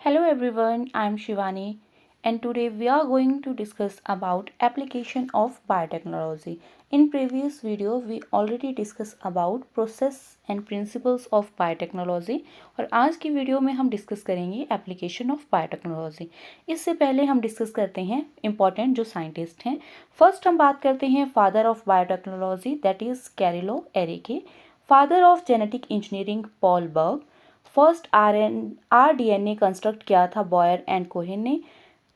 Hello everyone, I am Shivani and today we are going to discuss about application of biotechnology. In previous video we already discussed about process and principles of biotechnology और आज की video में हम discuss करेंगे application of biotechnology. इससे पहले हम discuss करते हैं इम्पॉर्टेंट जो साइंटिस्ट हैं। फर्स्ट हम बात करते हैं father of biotechnology that is Karl Ereky, father of genetic engineering Paul Berg, first rDNA construct किया था बॉयर एंड कोहेन ने,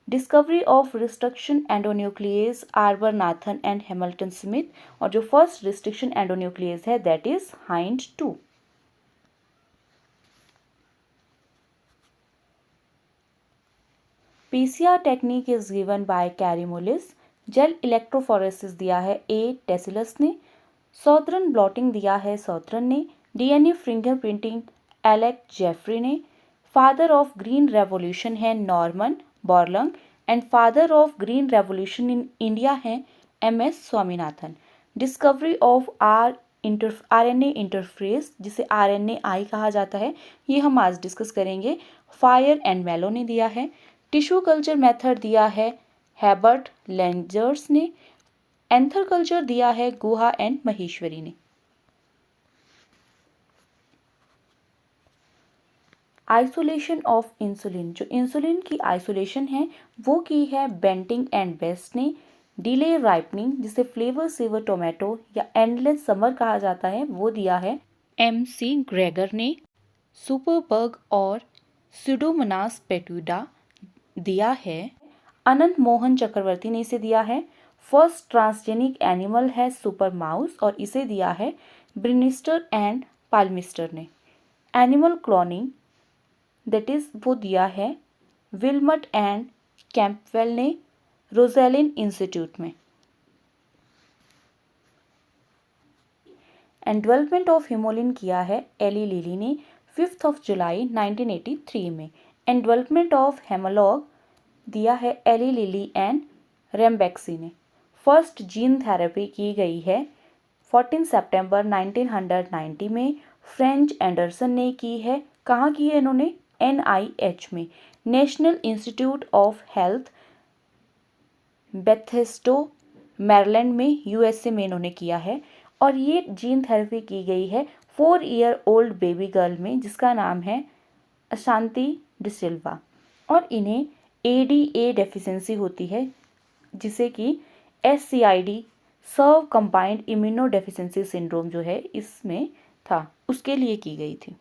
discovery of restriction endonuclease Arber Nathans and Hamilton Smith, और जो फर्स्ट रिस्ट्रिक्शन एंडोन्यूक्लियस है that is Hind 2। PCR technique is given by Kary Mullis, gel electrophoresis दिया है ए टेसिलस ने, southern blotting दिया है सॉदर्न ने, डीएनए फिंगरप्रिंटिंग एलेक जेफरी ने, फादर ऑफ ग्रीन रेवोल्यूशन है Norman Borlaug and father of green revolution in India है MS Swaminathan. Discovery of RNA interface जिसे आरएनए-आई कहा जाता है, ये हम आज डिस्कस करेंगे, फायर एंड मेलो ने दिया है। टिश्यू कल्चर मेथड दिया है हेबर्ट लेंजर्स ने, एंथर कल्चर दिया है गुहा एंड महेश्वरी ने। आइसोलेशन ऑफ इंसुलिन, जो इंसुलिन की आइसोलेशन है वो की है बेंटिंग एंड बेस्ट ने, डिले राइपनिंग जिसे फ्लेवर सेवर टोमेटो या एंडलेस समर कहा जाता है वो दिया है एम.सी. ग्रेगर ने, सुपरबर्ग और स्यूडोमोनास पेटुडा दिया है अनंत मोहन चक्रवर्ती ने इसे दिया है। फर्स्ट ट्रांसजेनिक एनिमल है सुपर माउस और इसे दिया है ब्रिनिस्टर एंड पाल्मिस्टर ने। एनिमल क्लोनिंग दैट इज वो दिया है विलमट एंड कैंपवेल ने रोजेलिन इंस्टीट्यूट में। एंड डेवलपमेंट ऑफ हिमोलिन किया है एली लिली ने 5 जुलाई 1983 में। एंड डेवलपमेंट ऑफ हेमोलॉग दिया है एली लिली एंड रेम्बेक्सी ने। फर्स्ट जीन थेरेपी की गई है 14 सितंबर 1990 में फ्रेंच एंडरसन ने की है। कहाँ की है इन्होंने? NIH में, national institute of health Bethesda Maryland में USA में इन्होंने किया है। और ये जीन थेरेपी की गई है 4 ईयर ओल्ड बेबी गर्ल में जिसका नाम है अशांति डिसिल्वा, और इन्हें ADA डेफिशिएंसी होती है जिसे कि SCID सर्व कंबाइंड इम्यूनो डेफिशिएंसी सिंड्रोम जो है इसमें था, उसके लिए की गई थी।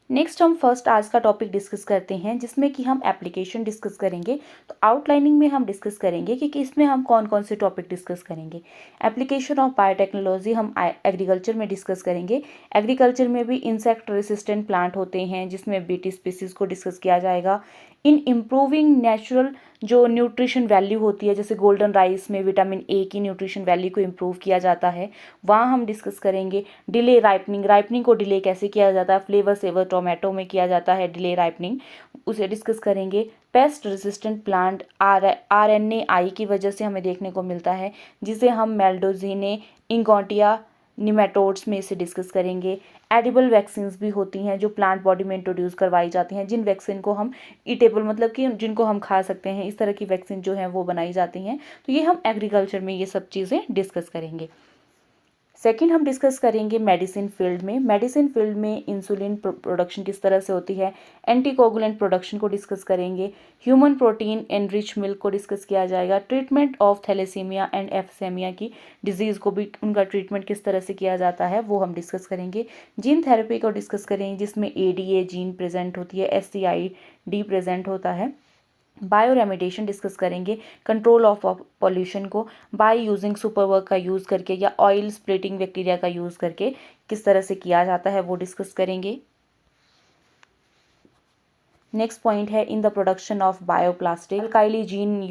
नेक्स्ट हम फर्स्ट आज का टॉपिक डिस्कस करते हैं जिसमें कि हम एप्लीकेशन डिस्कस करेंगे। तो आउटलाइनिंग में हम डिस्कस करेंगे कि इसमें हम कौन कौन से टॉपिक डिस्कस करेंगे। एप्लीकेशन ऑफ बायोटेक्नोलॉजी हम एग्रीकल्चर में डिस्कस करेंगे। एग्रीकल्चर में भी इंसेक्ट रेसिस्टेंट प्लांट होते हैं जिसमें बीटी स्पीसीज को डिस्कस किया जाएगा। इन इम्प्रूविंग नेचुरल जो न्यूट्रिशन वैल्यू होती है, जैसे गोल्डन राइस में विटामिन ए की न्यूट्रिशन वैल्यू को इम्प्रूव किया जाता है, वहाँ हम डिस्कस करेंगे। डिले राइपनिंग, राइपनिंग को डिले कैसे किया जाता है, फ्लेवर सेवर टोमेटो में किया जाता है डिले राइपनिंग, उसे डिस्कस करेंगे। पेस्ट रेजिस्टेंट प्लांट RNA-आई की वजह से हमें देखने को मिलता है जिसे हम मेल्डोजिने इंगोटिया निमेटोड्स में इसे डिस्कस करेंगे। एडिबल वैक्सीन्स भी होती हैं जो प्लांट बॉडी में इंट्रोड्यूस करवाई जाती हैं, जिन वैक्सीन को हम ईटेबल मतलब कि जिनको हम खा सकते हैं, इस तरह की वैक्सीन जो है वो बनाई जाती हैं। तो ये हम एग्रीकल्चर में ये सब चीज़ें डिस्कस करेंगे। सेकेंड हम डिस्कस करेंगे मेडिसिन फील्ड में। मेडिसिन फील्ड में इंसुलिन प्रोडक्शन किस तरह से होती है, एंटीकोगुलेंट प्रोडक्शन को डिस्कस करेंगे। ह्यूमन प्रोटीन एनरिच मिल्क को डिस्कस किया जाएगा। ट्रीटमेंट ऑफ थैलेसीमिया एंड एफसेमिया की डिजीज़ को भी उनका ट्रीटमेंट किस तरह से किया जाता है वो हम डिस्कस करेंगे। जीन थेरेपी को डिस्कस करेंगे जिसमें ADA जीन प्रेजेंट होती है, SCID प्रेजेंट होता है। बायो रेमिडिएशन डिस्कस करेंगे, कंट्रोल ऑफ पॉल्यूशन को बाय यूजिंग सुपरवर्क का यूज़ करके या ऑयल स्प्लिटिंग बैक्टीरिया का यूज़ करके किस तरह से किया जाता है वो डिस्कस करेंगे। नेक्स्ट पॉइंट है in the production of bioplastic, Alcaligenes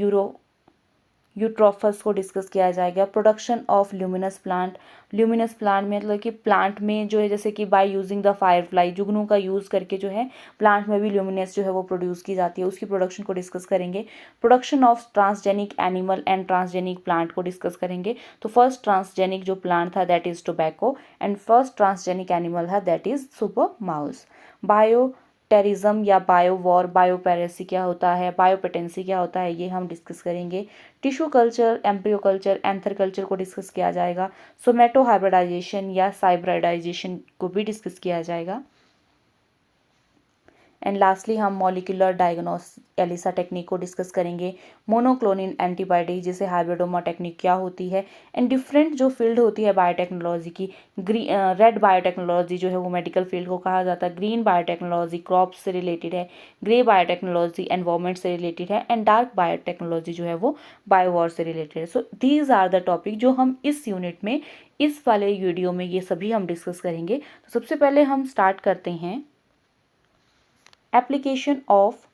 eutrophus को डिस्कस किया जाएगा। Production of luminous plant, luminous plant में मतलब कि प्लांट में जो है जैसे कि बाय यूजिंग द फायरफ्लाई, जुगनू का यूज़ करके जो है प्लांट में भी ल्यूमिनस जो है वो प्रोड्यूस की जाती है, उसकी प्रोडक्शन को डिस्कस करेंगे। Production of transgenic animal and transgenic plant को डिस्कस करेंगे। तो फर्स्ट ट्रांसजेनिक जो प्लांट था that is tobacco and first transgenic animal था that is super mouse. Bio terrorism या बायो वॉर, बायोपेरेसी क्या होता है, बायोपेटेंसी क्या होता है, ये हम डिस्कस करेंगे। Tissue culture, embryo culture, anther culture को डिस्कस किया जाएगा। सोमेटो हाइब्रिडाइजेशन या साइब्रिडाइजेशन को भी डिस्कस किया जाएगा। एंड लास्टली हम मॉलिक्यूलर डायग्नोस्टिक एलिसा टेक्निक को डिस्कस करेंगे। मोनोक्लोनल एंटीबॉडी जिसे हाइब्रिडोमा टेक्निक क्या होती है। एंड डिफरेंट जो फील्ड होती है बायोटेक्नोलॉजी की, रेड बायोटेक्नोलॉजी जो है वो मेडिकल फील्ड को कहा जाता है, ग्रीन बायोटेक्नोलॉजी क्रॉप से रिलेटेड है, ग्रे बायोटेक्नोलॉजी एनवायरमेंट से रिलेटेड है, एंड डार्क बायोटेक्नोलॉजी जो है वो बायोवॉर से रिलेटेड है। So these are the topic जो हम इस यूनिट में, इस वाले वीडियो में ये सभी हम डिस्कस करेंगे। तो सबसे पहले हम स्टार्ट करते हैं एप्लीकेशन ऑफ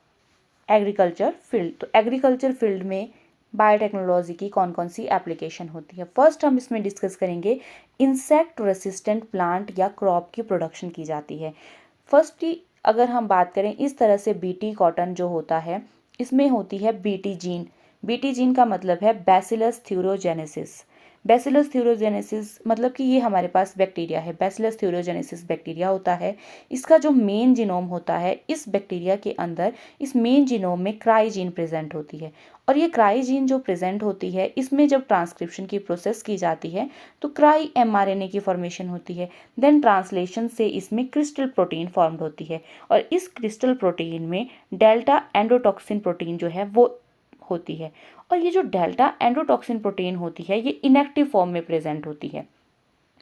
एग्रीकल्चर फील्ड। तो एग्रीकल्चर फील्ड में बायोटेक्नोलॉजी की कौन कौन सी एप्लीकेशन होती है। फर्स्ट हम इसमें डिस्कस करेंगे इंसेक्ट रेसिस्टेंट प्लांट या क्रॉप की प्रोडक्शन की जाती है। फर्स्टली अगर हम बात करें इस तरह से बीटी कॉटन जो होता है इसमें होती है बीटी जीन। बीटी जीन का मतलब है बैसिलस थ्यूरोजेनेसिस। बैसिलस थ्यूरोजेनेसिस मतलब कि ये हमारे पास बैक्टीरिया है, बैसिलस थ्यूरोजेनेसिस बैक्टीरिया होता है। इसका जो मेन जीनोम होता है, इस बैक्टीरिया के अंदर इस मेन जीनोम में क्राई जीन प्रेजेंट होती है। और ये क्राई जीन जो प्रेजेंट होती है इसमें जब ट्रांसक्रिप्शन की प्रोसेस की जाती है तो क्राई एमआरएनए की फॉर्मेशन होती है। देन ट्रांसलेशन से इसमें क्रिस्टल प्रोटीन फॉर्म्ड होती है और इस क्रिस्टल प्रोटीन में डेल्टा एंडोटॉक्सिन प्रोटीन जो है वो होती है। और ये जो डेल्टा एंडोटॉक्सिन प्रोटीन होती है ये इनएक्टिव फॉर्म में प्रेजेंट होती है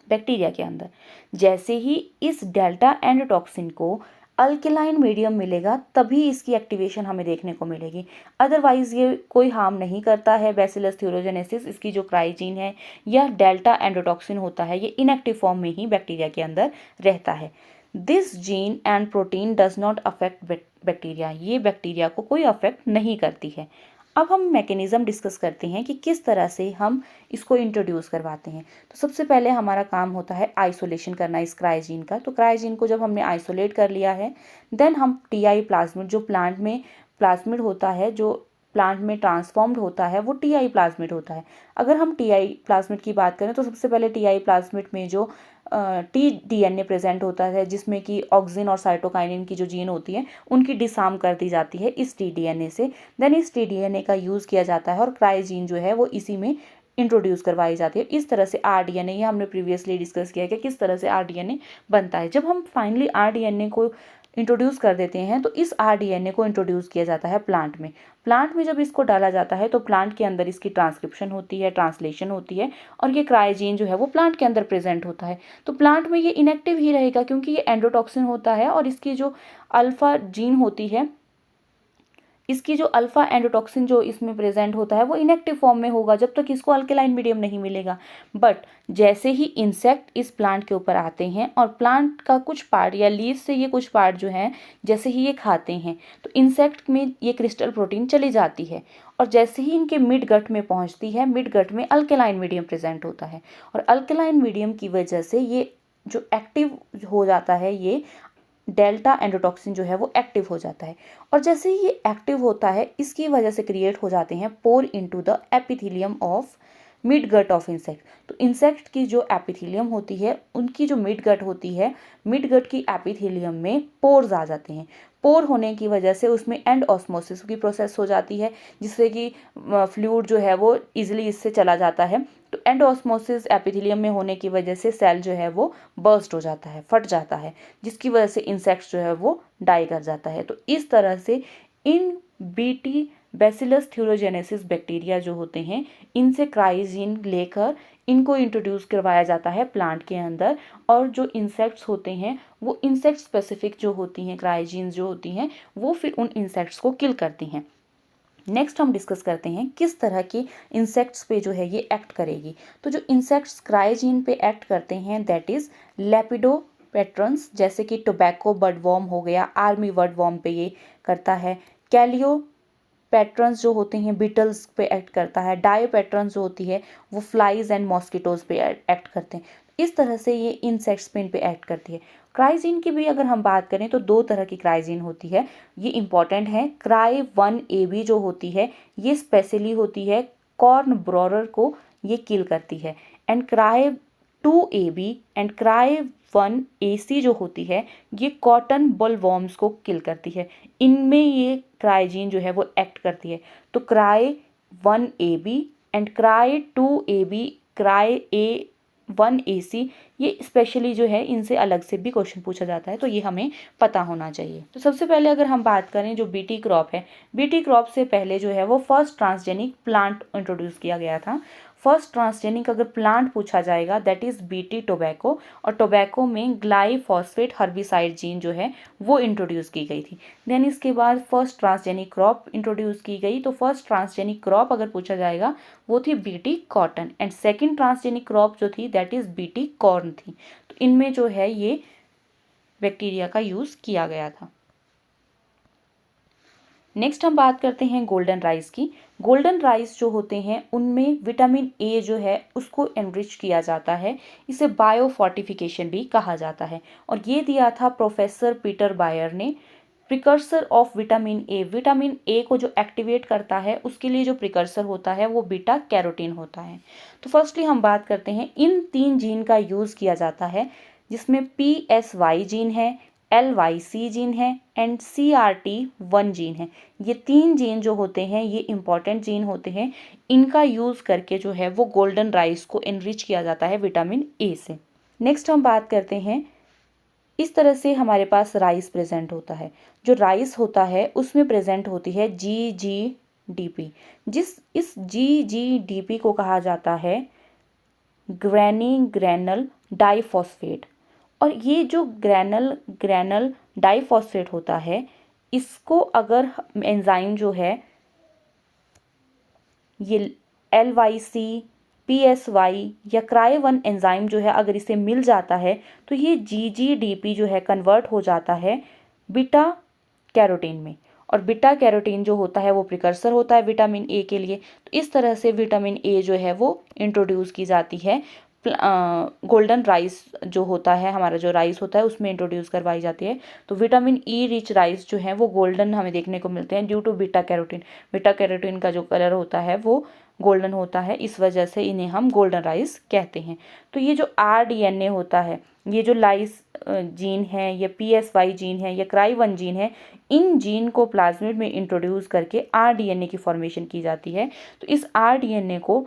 बैक्टीरिया के अंदर। जैसे ही इस डेल्टा एंडोटॉक्सिन को अल्केलाइन मीडियम मिलेगा तभी इसकी एक्टिवेशन हमें देखने को मिलेगी, अदरवाइज ये कोई हार्म नहीं करता है। बैसिलस थ्यूरोजेनेसिस इसकी जो क्राइजीन है या डेल्टा एंडोटॉक्सिन होता है ये इनएक्टिव फॉर्म में ही बैक्टीरिया के अंदर रहता है। This gene and protein does not affect bacteria, ये बैक्टीरिया को कोई अफेक्ट नहीं करती है। अब हम मैकेनिज्म डिस्कस करते हैं कि किस तरह से हम इसको इंट्रोड्यूस करवाते हैं। तो सबसे पहले हमारा काम होता है आइसोलेशन करना इस क्राइजीन का। तो क्राइजीन को जब हमने आइसोलेट कर लिया है देन हम टीआई प्लाज्मिड जो प्लांट में प्लाज्मिड होता है, जो प्लांट में ट्रांसफॉर्म्ड होता है वो टीआई प्लाज्मिड होता है। अगर हम टीआई प्लाज्मिड की बात करें तो सबसे पहले टीआई प्लाज्मिड में जो टी डीएनए प्रेजेंट होता है जिसमें कि ऑक्सिन और साइटोकाइनिन की जो जीन होती है उनकी डिसार्म कर दी जाती है इस टी डीएनए से। देन इस टी डीएनए का यूज़ किया जाता है और क्राइजीन जो है वो इसी में इंट्रोड्यूस करवाई जाती है। इस तरह से आरडीएनए, ये हमने प्रीवियसली डिस्कस किया कि किस तरह से आरडीएनए बनता है। जब हम फाइनली आरडीएनए को इंट्रोड्यूस कर देते हैं तो इस आरडीएनए को इंट्रोड्यूस किया जाता है प्लांट में। प्लांट में जब इसको डाला जाता है तो प्लांट के अंदर इसकी ट्रांसक्रिप्शन होती है, ट्रांसलेशन होती है और ये क्राइजीन जो है वो प्लांट के अंदर प्रेजेंट होता है। तो प्लांट में ये इनएक्टिव ही रहेगा क्योंकि ये एंडोटॉक्सिन होता है और इसकी जो अल्फा जीन होती है, इसकी जो अल्फा एंडोटॉक्सिन जो इसमें प्रेजेंट होता है वो इनएक्टिव फॉर्म में होगा जब तक इसको अल्केलाइन मीडियम नहीं मिलेगा। बट जैसे ही इंसेक्ट इस प्लांट के ऊपर आते हैं और प्लांट का कुछ पार्ट या लीव से ये कुछ पार्ट जो है जैसे ही ये खाते हैं तो इंसेक्ट में ये क्रिस्टल प्रोटीन चली जाती है और जैसे ही इनके मिड गट में पहुंचती है, मिड गट में अल्केलाइन मीडियम प्रेजेंट होता है और अल्केलाइन मीडियम की वजह से ये जो एक्टिव हो जाता है, ये डेल्टा एंडोटॉक्सिन जो है वो एक्टिव हो जाता है और जैसे ही ये एक्टिव होता है इसकी वजह से क्रिएट हो जाते हैं pore into the epithelium of mid gut of insect. तो इंसेक्ट की जो एपिथेलियम होती है, उनकी जो मिड गट होती है, मिड गट की एपिथेलियम में पोर्स आ जाते हैं। पोर होने की वजह से उसमें एंड ऑस्मोसिस की प्रोसेस हो जाती है जिससे कि फ्लूइड जो है वो इजीली इससे चला जाता है। तो एंड ऑस्मोसिस एपिथेलियम में होने की वजह से सेल जो है वो बर्स्ट हो जाता है, फट जाता है, जिसकी वजह से इंसेक्ट्स जो है वो डाई कर जाता है। तो इस तरह से इन बीटी बैसिलस थ्यूरोजेनेसिस बैक्टीरिया जो होते हैं इनसे क्राइजीन लेकर इनको इंट्रोड्यूस करवाया जाता है प्लांट के अंदर और जो इंसेक्ट्स होते हैं वो इंसेक्ट स्पेसिफिक जो होती हैं क्राइजीन जो होती हैं वो फिर उन इंसेक्ट्स को किल करती हैं। नेक्स्ट हम डिस्कस करते हैं किस तरह की इंसेक्ट्स पे जो है ये एक्ट करेगी। तो जो इंसेक्ट्स क्राइजीन पे एक्ट करते हैं दैट इज़ लेपिडोप्टेरन्स, जैसे कि टोबैको बर्डवॉर्म हो गया, आर्मी बर्डवॉर्म पे ये करता है। कैलियो पैटर्न्स जो होते हैं बीटल्स पे एक्ट करता है। डायो पैटर्न्स जो होती है वो फ्लाइज एंड मॉस्किटोज पे एक्ट करते हैं। इस तरह से ये इंसेक्ट्स पे इन पे एक्ट करती है। क्राइजीन की भी अगर हम बात करें तो दो तरह की क्राइजीन होती है, ये इंपॉर्टेंट है। क्राई 1AB जो होती है ये स्पेशली होती है कॉर्न ब्रोरर को ये किल करती है and cry 2AB and cry CRY1AC जो होती है ये कॉटन बोलवॉर्म्स को किल करती है। इनमें ये क्राई जीन जो है वो एक्ट करती है। तो CRY1AB एंड CRY2AB, CRY1AC ये स्पेशली जो है इनसे अलग से भी क्वेश्चन पूछा जाता है, तो ये हमें पता होना चाहिए। तो सबसे पहले अगर हम बात करें जो बीटी क्रॉप है, बीटी क्रॉप से पहले जो है वो फर्स्ट ट्रांसजेनिक प्लांट इंट्रोड्यूस किया गया था। फर्स्ट ट्रांसजेनिक अगर प्लांट पूछा जाएगा दैट इज बीटी टोबैको, और टोबैको में ग्लाइफॉस्फेट हर्बिसाइड जीन जो है वो इंट्रोड्यूस की गई थी। देन इसके बाद फर्स्ट ट्रांसजेनिक क्रॉप इंट्रोड्यूस की गई, तो फर्स्ट ट्रांसजेनिक क्रॉप अगर पूछा जाएगा वो थी BT cotton, and second transgenic crop जो थी दैट इज बीटी कॉर्न थी। तो इनमें जो है ये बैक्टीरिया का यूज किया गया था। नेक्स्ट हम बात करते हैं गोल्डन राइस की। गोल्डन राइस जो होते हैं उनमें विटामिन ए जो है उसको एनरिच किया जाता है, इसे बायो फोर्टिफिकेशन भी कहा जाता है, और ये दिया था प्रोफेसर पीटर बायर ने। Precursor of vitamin A, vitamin A को जो एक्टिवेट करता है उसके लिए जो प्रिकर्सर होता है वो बीटा कैरोटीन होता है। तो फर्स्टली हम बात करते हैं इन 3 जीन का यूज़ किया जाता है, जिसमें PSY जीन है, LYC जीन है एंड CRT1 जीन है। ये 3 जीन जो होते हैं ये इंपॉर्टेंट जीन होते हैं, इनका यूज़ करके जो है वो गोल्डन राइस को एनरिच किया जाता है विटामिन ए से। नेक्स्ट हम बात करते हैं, इस तरह से हमारे पास राइस प्रेजेंट होता है। जो राइस होता है उसमें प्रेजेंट होती है GGDP, इस GGDP को कहा जाता है ग्रैनल डाइफॉस्फेट, और ये जो ग्रैनल डाइफॉस्फेट होता है इसको अगर एंजाइम जो है ये LYC, PSY या CRY1 एंजाइम जो है अगर इसे मिल जाता है तो ये GGDP जो है कन्वर्ट हो जाता है बीटा कैरोटीन में, और बीटा कैरोटीन जो होता है वो प्रिकर्सर होता है विटामिन ए के लिए। तो इस तरह से विटामिन ए जो है वो इंट्रोड्यूस की जाती है, गोल्डन राइस जो होता है, हमारा जो राइस होता है उसमें इंट्रोड्यूस करवाई जाती है। तो विटामिन ई रिच राइस जो है वो गोल्डन हमें देखने को मिलते हैं due to beta carotene. Beta carotene का जो कलर होता है वो गोल्डन होता है, इस वजह से इन्हें हम गोल्डन राइस कहते हैं। तो ये जो RDNA होता है, ये जो लाइस जीन है, ये PSY जीन है, ये CRY1 जीन है, इन जीन को प्लाज्मिड में इंट्रोड्यूस करके RDNA की फॉर्मेशन की जाती है। तो इस RDNA को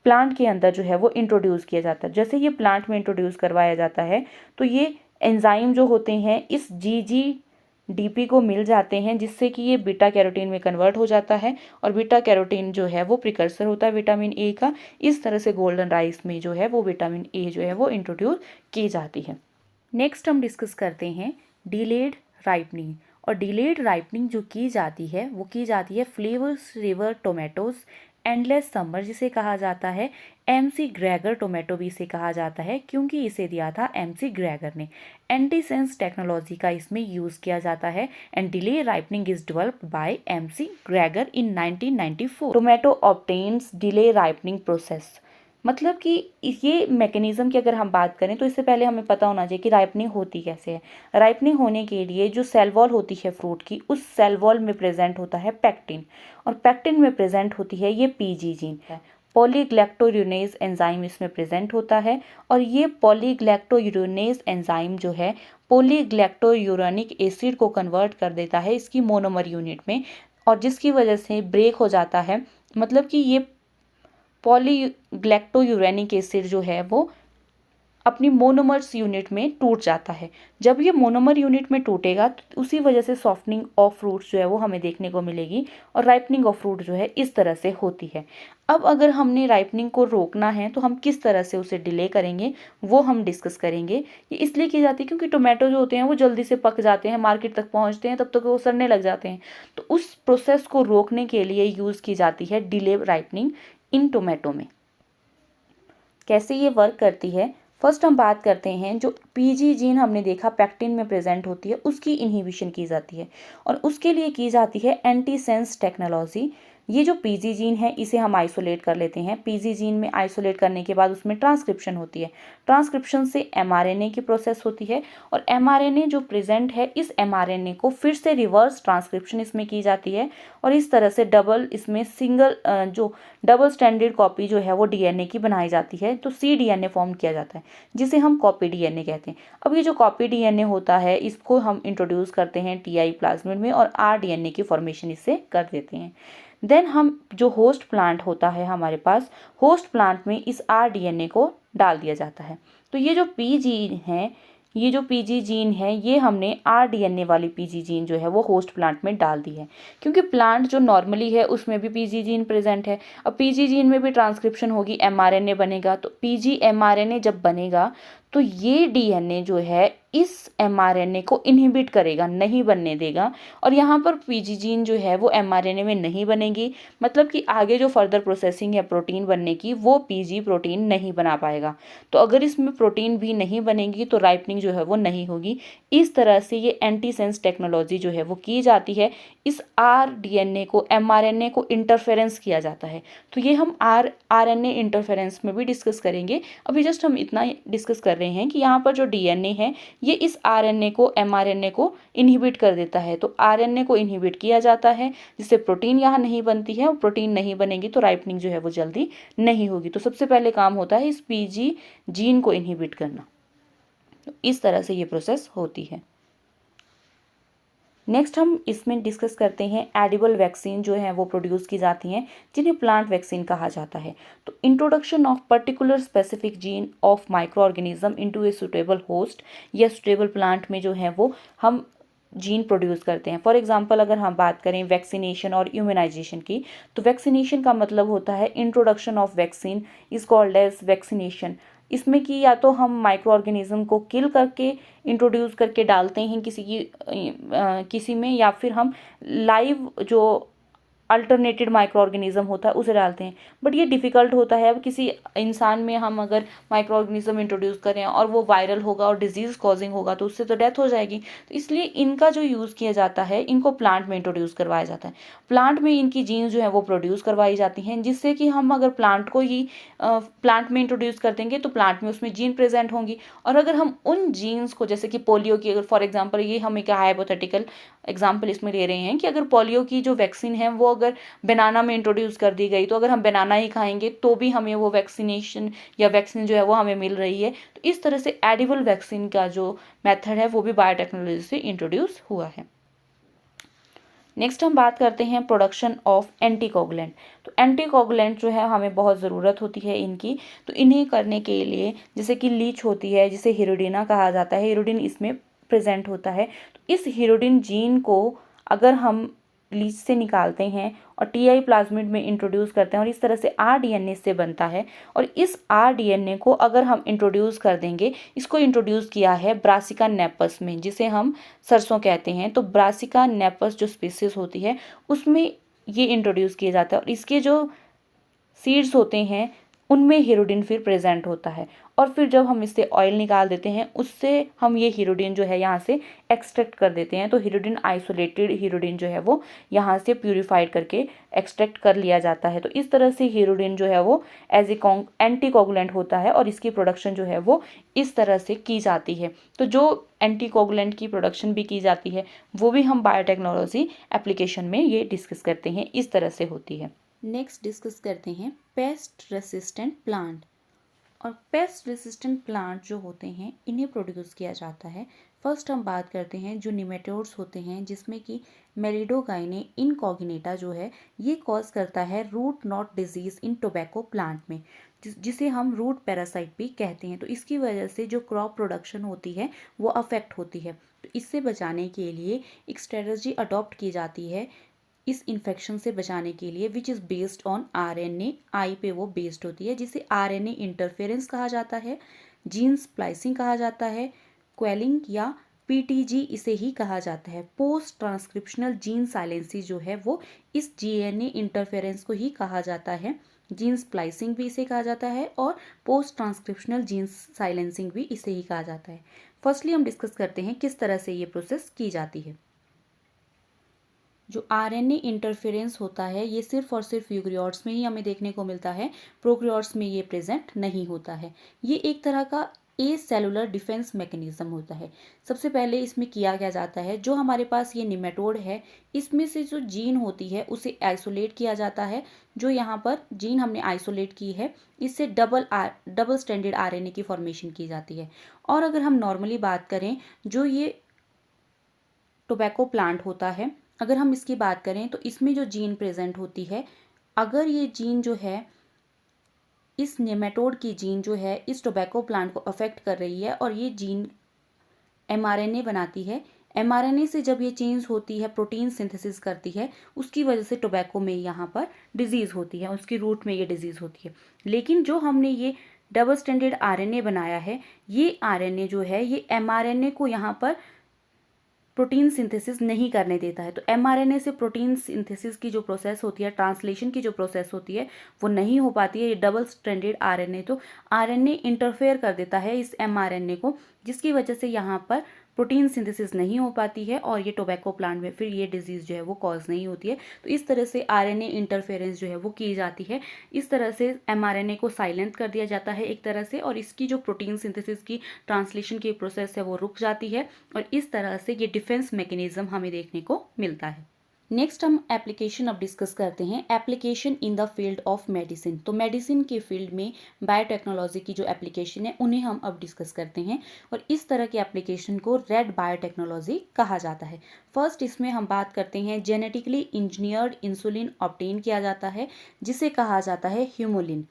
प्लांट के अंदर जो है वो इंट्रोड्यूस किया जाता है। जैसे ये प्लांट में इंट्रोड्यूस करवाया जाता है तो ये एंजाइम जो होते हैं इस GGDP को मिल जाते हैं, जिससे कि ये बीटा कैरोटीन में कन्वर्ट हो जाता है, और बीटा कैरोटीन जो है वो प्रिकर्सर होता है विटामिन ए का। इस तरह से गोल्डन राइस में जो है वो विटामिन ए जो है वो इंट्रोड्यूस की जाती है। नेक्स्ट हम डिस्कस करते हैं डिलेड राइपनिंग, और डिलेड राइपनिंग जो की जाती है वो की जाती है फ्लेवर टोमेटोज एंडलेस समर, जिसे कहा जाता है MC ग्रेगर टोमेटो भी इसे कहा जाता है, क्योंकि इसे दिया था MC ग्रेगर ने। एंटीसेंस टेक्नोलॉजी का इसमें यूज़ किया जाता है, and delay ripening is developed by MC Gregor in 1994। Tomato obtains delay ripening process, मतलब कि ये मैकेनिज्म की अगर हम बात करें तो इससे पहले हमें पता होना चाहिए कि राइपनिंग होती कैसे है। राइपनिंग होने के लिए जो सेल वॉल होती है फ्रूट की, उस सेल वॉल में प्रेजेंट होता है पैक्टिन, और पैक्टिन में प्रेजेंट होती है ये PG जीन है। पॉलीग्लैक्टोयूरेनेज एंजाइम इसमें प्रेजेंट होता है, और ये पॉलीग्लैक्टोयूरेनेज एंजाइम जो है पॉलीग्लैक्टोयूरानिक एसिड को कन्वर्ट कर देता है इसकी मोनोमर यूनिट में, और जिसकी वजह से ब्रेक हो जाता है, मतलब कि ये पॉलीग्लैक्टोयूरेनिक एसिड जो है वो अपनी मोनोमर्स यूनिट में टूट जाता है। जब ये मोनोमर यूनिट में टूटेगा तो उसी वजह से सॉफ्टनिंग ऑफ फ्रूट्स जो है वो हमें देखने को मिलेगी, और राइपनिंग ऑफ फ्रूट जो है इस तरह से होती है। अब अगर हमने राइपनिंग को रोकना है तो हम किस तरह से उसे डिले करेंगे वो हम डिस्कस करेंगे। ये इसलिए की जाती है क्योंकि टोमेटो जो होते हैं वो जल्दी से पक जाते हैं, मार्केट तक पहुँचते हैं तब तक वो सड़ने लग जाते हैं। तो उस प्रोसेस को रोकने के लिए यूज़ की जाती है डिले राइपनिंग इन टोमेटो में। कैसे ये वर्क करती है, फर्स्ट हम बात करते हैं जो PG जीन हमने देखा पैक्टिन में प्रेजेंट होती है उसकी इनहिबिशन की जाती है, और उसके लिए की जाती है एंटीसेंस टेक्नोलॉजी, ये जो पीजी जीन है इसे हम आइसोलेट कर लेते हैं। पीजी जीन में आइसोलेट करने के बाद उसमें ट्रांसक्रिप्शन होती है। ट्रांसक्रिप्शन से एमआरएनए की प्रोसेस होती है और एमआरएनए जो प्रेजेंट है इस एमआरएनए को फिर से रिवर्स ट्रांसक्रिप्शन इसमें की जाती है और इस तरह से डबल स्टैंडर्ड कॉपी जो है वो डीएनए की बनाई जाती है, तो cDNA फॉर्म किया जाता है जिसे हम कॉपी डीएनए कहते हैं। अब ये जो कॉपी डीएनए होता है इसको हम इंट्रोड्यूस करते हैं टीआई प्लाज्मिड में और आरडीएनए की फॉर्मेशन इससे कर देते हैं। देन हम जो होस्ट प्लांट होता है हमारे पास, होस्ट प्लांट में इस आरडीएनए को डाल दिया जाता है। तो ये जो पीजी जीन है ये हमने आरडीएनए वाली पीजी जीन जो है वो होस्ट प्लांट में डाल दी है, क्योंकि प्लांट जो नॉर्मली है उसमें भी पीजी जीन प्रेजेंट है। अब पीजी जीन में भी ट्रांसक्रिप्शन होगी, एमआरएनए बनेगा, तो पीजी एमआरएनए जब बनेगा तो ये डीएनए जो है इस एमआरएनए को इनहिबिट करेगा, नहीं बनने देगा, और यहाँ पर पीजी जीन जो है वो एमआरएनए में नहीं बनेगी, मतलब कि आगे जो फर्दर प्रोसेसिंग है प्रोटीन बनने की वो पीजी प्रोटीन नहीं बना पाएगा। तो अगर इसमें प्रोटीन भी नहीं बनेगी तो राइपनिंग जो है वो नहीं होगी। इस तरह से ये एंटीसेंस टेक्नोलॉजी जो है वो की जाती है। इस आरडीएनए को एमआरएनए को इंटरफेरेंस किया जाता है। तो ये हम आरएनए इंटरफेरेंस में भी डिस्कस करेंगे। अभी जस्ट हम इतना डिस्कस कर रहे हैं कि यहाँ पर जो डीएनए है ये इस आरएनए को एमआरएनए को इनहिबिट कर देता है। तो आरएनए को इनहिबिट किया जाता है जिससे प्रोटीन यहाँ नहीं बनती है, और प्रोटीन नहीं बनेगी तो राइपनिंग जो है वो जल्दी नहीं होगी। तो सबसे पहले काम होता है इस पीजी जीन को इनहिबिट करना। तो इस तरह से ये प्रोसेस होती है। नेक्स्ट हम इसमें डिस्कस करते हैं एडिबल वैक्सीन जो है वो प्रोड्यूस की जाती हैं जिन्हें प्लांट वैक्सीन कहा जाता है। तो introduction of particular specific gene of micro organism into a suitable host या सुटेबल प्लांट में जो है वो हम जीन प्रोड्यूस करते हैं। फॉर एग्जांपल अगर हम बात करें वैक्सीनेशन और इम्यूनाइजेशन की, तो वैक्सीनेशन का मतलब होता है introduction of vaccine is called as vaccination. इसमें कि या तो हम माइक्रो ऑर्गेनिज्म को किल करके इंट्रोड्यूस करके डालते हैं किसी में, या फिर हम लाइव जो अल्टरनेटेड माइक्रो ऑर्गेनिज्म होता है उसे डालते हैं। बट ये डिफ़िकल्ट होता है। अब किसी इंसान में हम अगर माइक्रो ऑर्गेनिज्म इंट्रोड्यूस करें और वो वायरल होगा और डिजीज़ कॉजिंग होगा तो उससे तो डेथ हो जाएगी। तो इसलिए इनका जो यूज़ किया जाता है, इनको प्लांट में इंट्रोड्यूस करवाया जाता है। प्लांट में इनकी जीन्स जो है वो प्रोड्यूस करवाई जाती हैं, जिससे कि हम अगर प्लांट को ही प्लांट में इंट्रोड्यूस कर देंगे तो प्लांट में उसमें जीन प्रेजेंट होंगी। और अगर हम उन जीन्स को, जैसे कि पोलियो की, अगर फॉर एग्जाम्पल ये हम एक हाइपोथेटिकल एग्जाम्पल इसमें ले रहे हैं कि अगर पोलियो की जो वैक्सीन है वो अगर बनाना में इंट्रोड्यूस कर दी गई, तो अगर हम बनाना ही खाएंगे तो भी हमें वो वैक्सीनेशन या वैक्सीन जो है वो हमें मिल रही है। तो इस तरह से एडिबल वैक्सीन का जो मेथड है वो भी बायोटेक्नोलॉजी से इंट्रोड्यूस हुआ है। नेक्स्ट हम बात करते हैं प्रोडक्शन ऑफ एंटीकोगुलेंट। तो एंटीकोगुलेंट जो है हमें बहुत ज़रूरत होती है इनकी। तो इन्हें करने के लिए जैसे कि लीच होती है, जिसे हिरोडिना कहा जाता है, हिरोडिन इसमें प्रेजेंट होता है। तो इस हिरोडिन जीन को अगर हम लीच से निकालते हैं और टीआई प्लाज्मिड में इंट्रोड्यूस करते हैं और इस तरह से आरडीएनए से बनता है, और इस आरडीएनए को अगर हम इंट्रोड्यूस कर देंगे, इसको इंट्रोड्यूस किया है ब्रासिका नेपस में, जिसे हम सरसों कहते हैं। तो ब्रासिका नेपस जो स्पीसीज होती है उसमें ये इंट्रोड्यूस किया जाता है, और इसके जो सीड्स होते हैं उनमें हीरोडिन फिर प्रेजेंट होता है। और फिर जब हम इससे ऑयल निकाल देते हैं उससे हम ये हीरोडिन जो है यहाँ से एक्सट्रैक्ट कर देते हैं। तो हीरोडिन, आइसोलेटेड हीरोडिन जो है वो यहाँ से प्यूरिफाइड करके एक्सट्रैक्ट कर लिया जाता है। तो इस तरह से हीरोडिन जो है वो एज ए एंटीकोगुलेंट होता है और इसकी प्रोडक्शन जो है वो इस तरह से की जाती है। तो जो एंटीकोगुलेंट की प्रोडक्शन भी की जाती है वो भी हम बायोटेक्नोलॉजी एप्लीकेशन में ये डिस्कस करते हैं, इस तरह से होती है। नेक्स्ट डिस्कस करते हैं पेस्ट रेसिस्टेंट प्लांट। और पेस्ट रेसिस्टेंट प्लांट जो होते हैं इन्हें प्रोड्यूस किया जाता है। फर्स्ट हम बात करते हैं जो निमेटोड्स होते हैं, जिसमें कि मेलिडोगाइने इनकॉग्निटा जो है ये कॉज करता है root knot disease in tobacco plant में, जिसे हम रूट पैरासाइट भी कहते हैं। तो इसकी वजह से जो क्रॉप प्रोडक्शन होती है वो अफेक्ट होती है। तो इससे बचाने के लिए एक स्ट्रेटजी अडॉप्ट की जाती है इस इन्फेक्शन से बचाने के लिए, which is based on RNA. I पे वो बेस्ड होती है, जिसे आरएनए इंटरफेरेंस कहा जाता है, जीन स्प्लाइसिंग कहा जाता है, क्वेलिंग या पीटीजी इसे ही कहा जाता है। पोस्ट ट्रांसक्रिप्शनल जीन साइलेंसी जो है वो इस जीएनए इंटरफेरेंस को ही कहा जाता है। जीन स्प्लाइसिंग भी इसे कहा जाता है और पोस्ट ट्रांसक्रिप्शनल जीन साइलेंसिंग भी इसे ही कहा जाता है। फर्स्टली हम डिस्कस करते हैं किस तरह से ये प्रोसेस की जाती है। जो आरएनए इंटरफेरेंस होता है ये सिर्फ और सिर्फ यूकेरियोट्स में ही हमें देखने को मिलता है, प्रोकैरियोट्स में ये प्रेजेंट नहीं होता है। ये एक तरह का ए सेलुलर डिफेंस मैकेनिज्म होता है। सबसे पहले इसमें किया क्या जाता है, जो हमारे पास ये निमेटोड है इसमें से जो जीन होती है उसे आइसोलेट किया जाता है। जो यहाँ पर जीन हमने आइसोलेट की है इससे डबल स्ट्रैंडेड आरएनए की फॉर्मेशन की जाती है। और अगर हम नॉर्मली बात करें, जो ये टोबैको प्लांट होता है, अगर हम इसकी बात करें तो इसमें जो जीन प्रेजेंट होती है, अगर ये जीन जो है इस नेमेटोड की जीन जो है इस टोबैको प्लांट को अफेक्ट कर रही है और ये जीन एमआरएनए बनाती है, एमआरएनए से जब ये चेंज होती है प्रोटीन सिंथेसिस करती है, उसकी वजह से टोबैको में यहाँ पर डिजीज़ होती है, उसकी रूट में ये डिजीज़ होती है। लेकिन जो हमने ये डबल स्ट्रैंडेड आरएनए बनाया है, ये आरएनए जो है ये एमआरएनए को यहाँ पर प्रोटीन सिंथेसिस नहीं करने देता है। तो एमआरएनए से प्रोटीन सिंथेसिस की जो प्रोसेस होती है, ट्रांसलेशन की जो प्रोसेस होती है, वो नहीं हो पाती है। ये डबल स्ट्रैंडेड आरएनए तो आरएनए इंटरफेयर कर देता है इस एमआरएनए को, जिसकी वजह से यहाँ पर प्रोटीन सिंथेसिस नहीं हो पाती है और ये टोबैको प्लांट में फिर ये डिजीज़ जो है वो कॉज नहीं होती है। तो इस तरह से आरएनए इंटरफेरेंस जो है वो की जाती है। इस तरह से एमआरएनए को साइलेंट कर दिया जाता है एक तरह से, और इसकी जो प्रोटीन सिंथेसिस की ट्रांसलेशन की प्रोसेस है वो रुक जाती है, और इस तरह से ये डिफेंस मैकेनिज्म हमें देखने को मिलता है। नेक्स्ट हम एप्लीकेशन अब डिस्कस करते हैं, application in the field of medicine. तो मेडिसिन के फील्ड में बायोटेक्नोलॉजी की जो एप्लीकेशन है उन्हें हम अब डिस्कस करते हैं, और इस तरह के एप्लीकेशन को रेड बायोटेक्नोलॉजी कहा जाता है। फर्स्ट इसमें हम बात करते हैं जेनेटिकली इंजीनियर्ड इंसुलिन ऑब्टेन किया जाता है, जिसे कहा जाता है ह्यूमोलिन।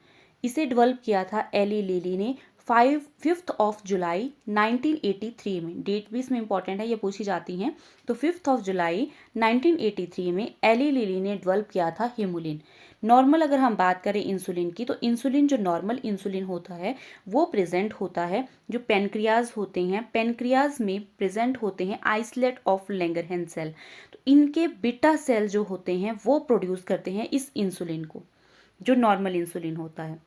इसे डेवलप किया था एली लिली ने 5 जुलाई 1983 में। डेट भी इसमें इंपॉर्टेंट है, ये पूछी जाती हैं। तो 5 जुलाई 1983 में एली लिली ने डेवलप किया था ह्यूमोलिन। नॉर्मल अगर हम बात करें इंसुलिन की, तो इंसुलिन जो नॉर्मल इंसुलिन होता है वो प्रेजेंट होता है जो पेनक्रियाज होते हैं, पेनक्रियाज में प्रेजेंट होते हैं आइसलेट ऑफ लैंगरहैंस सेल। तो इनके बीटा सेल जो होते हैं वो प्रोड्यूस करते हैं इस इंसुलिन को, जो नॉर्मल इंसुलिन होता है।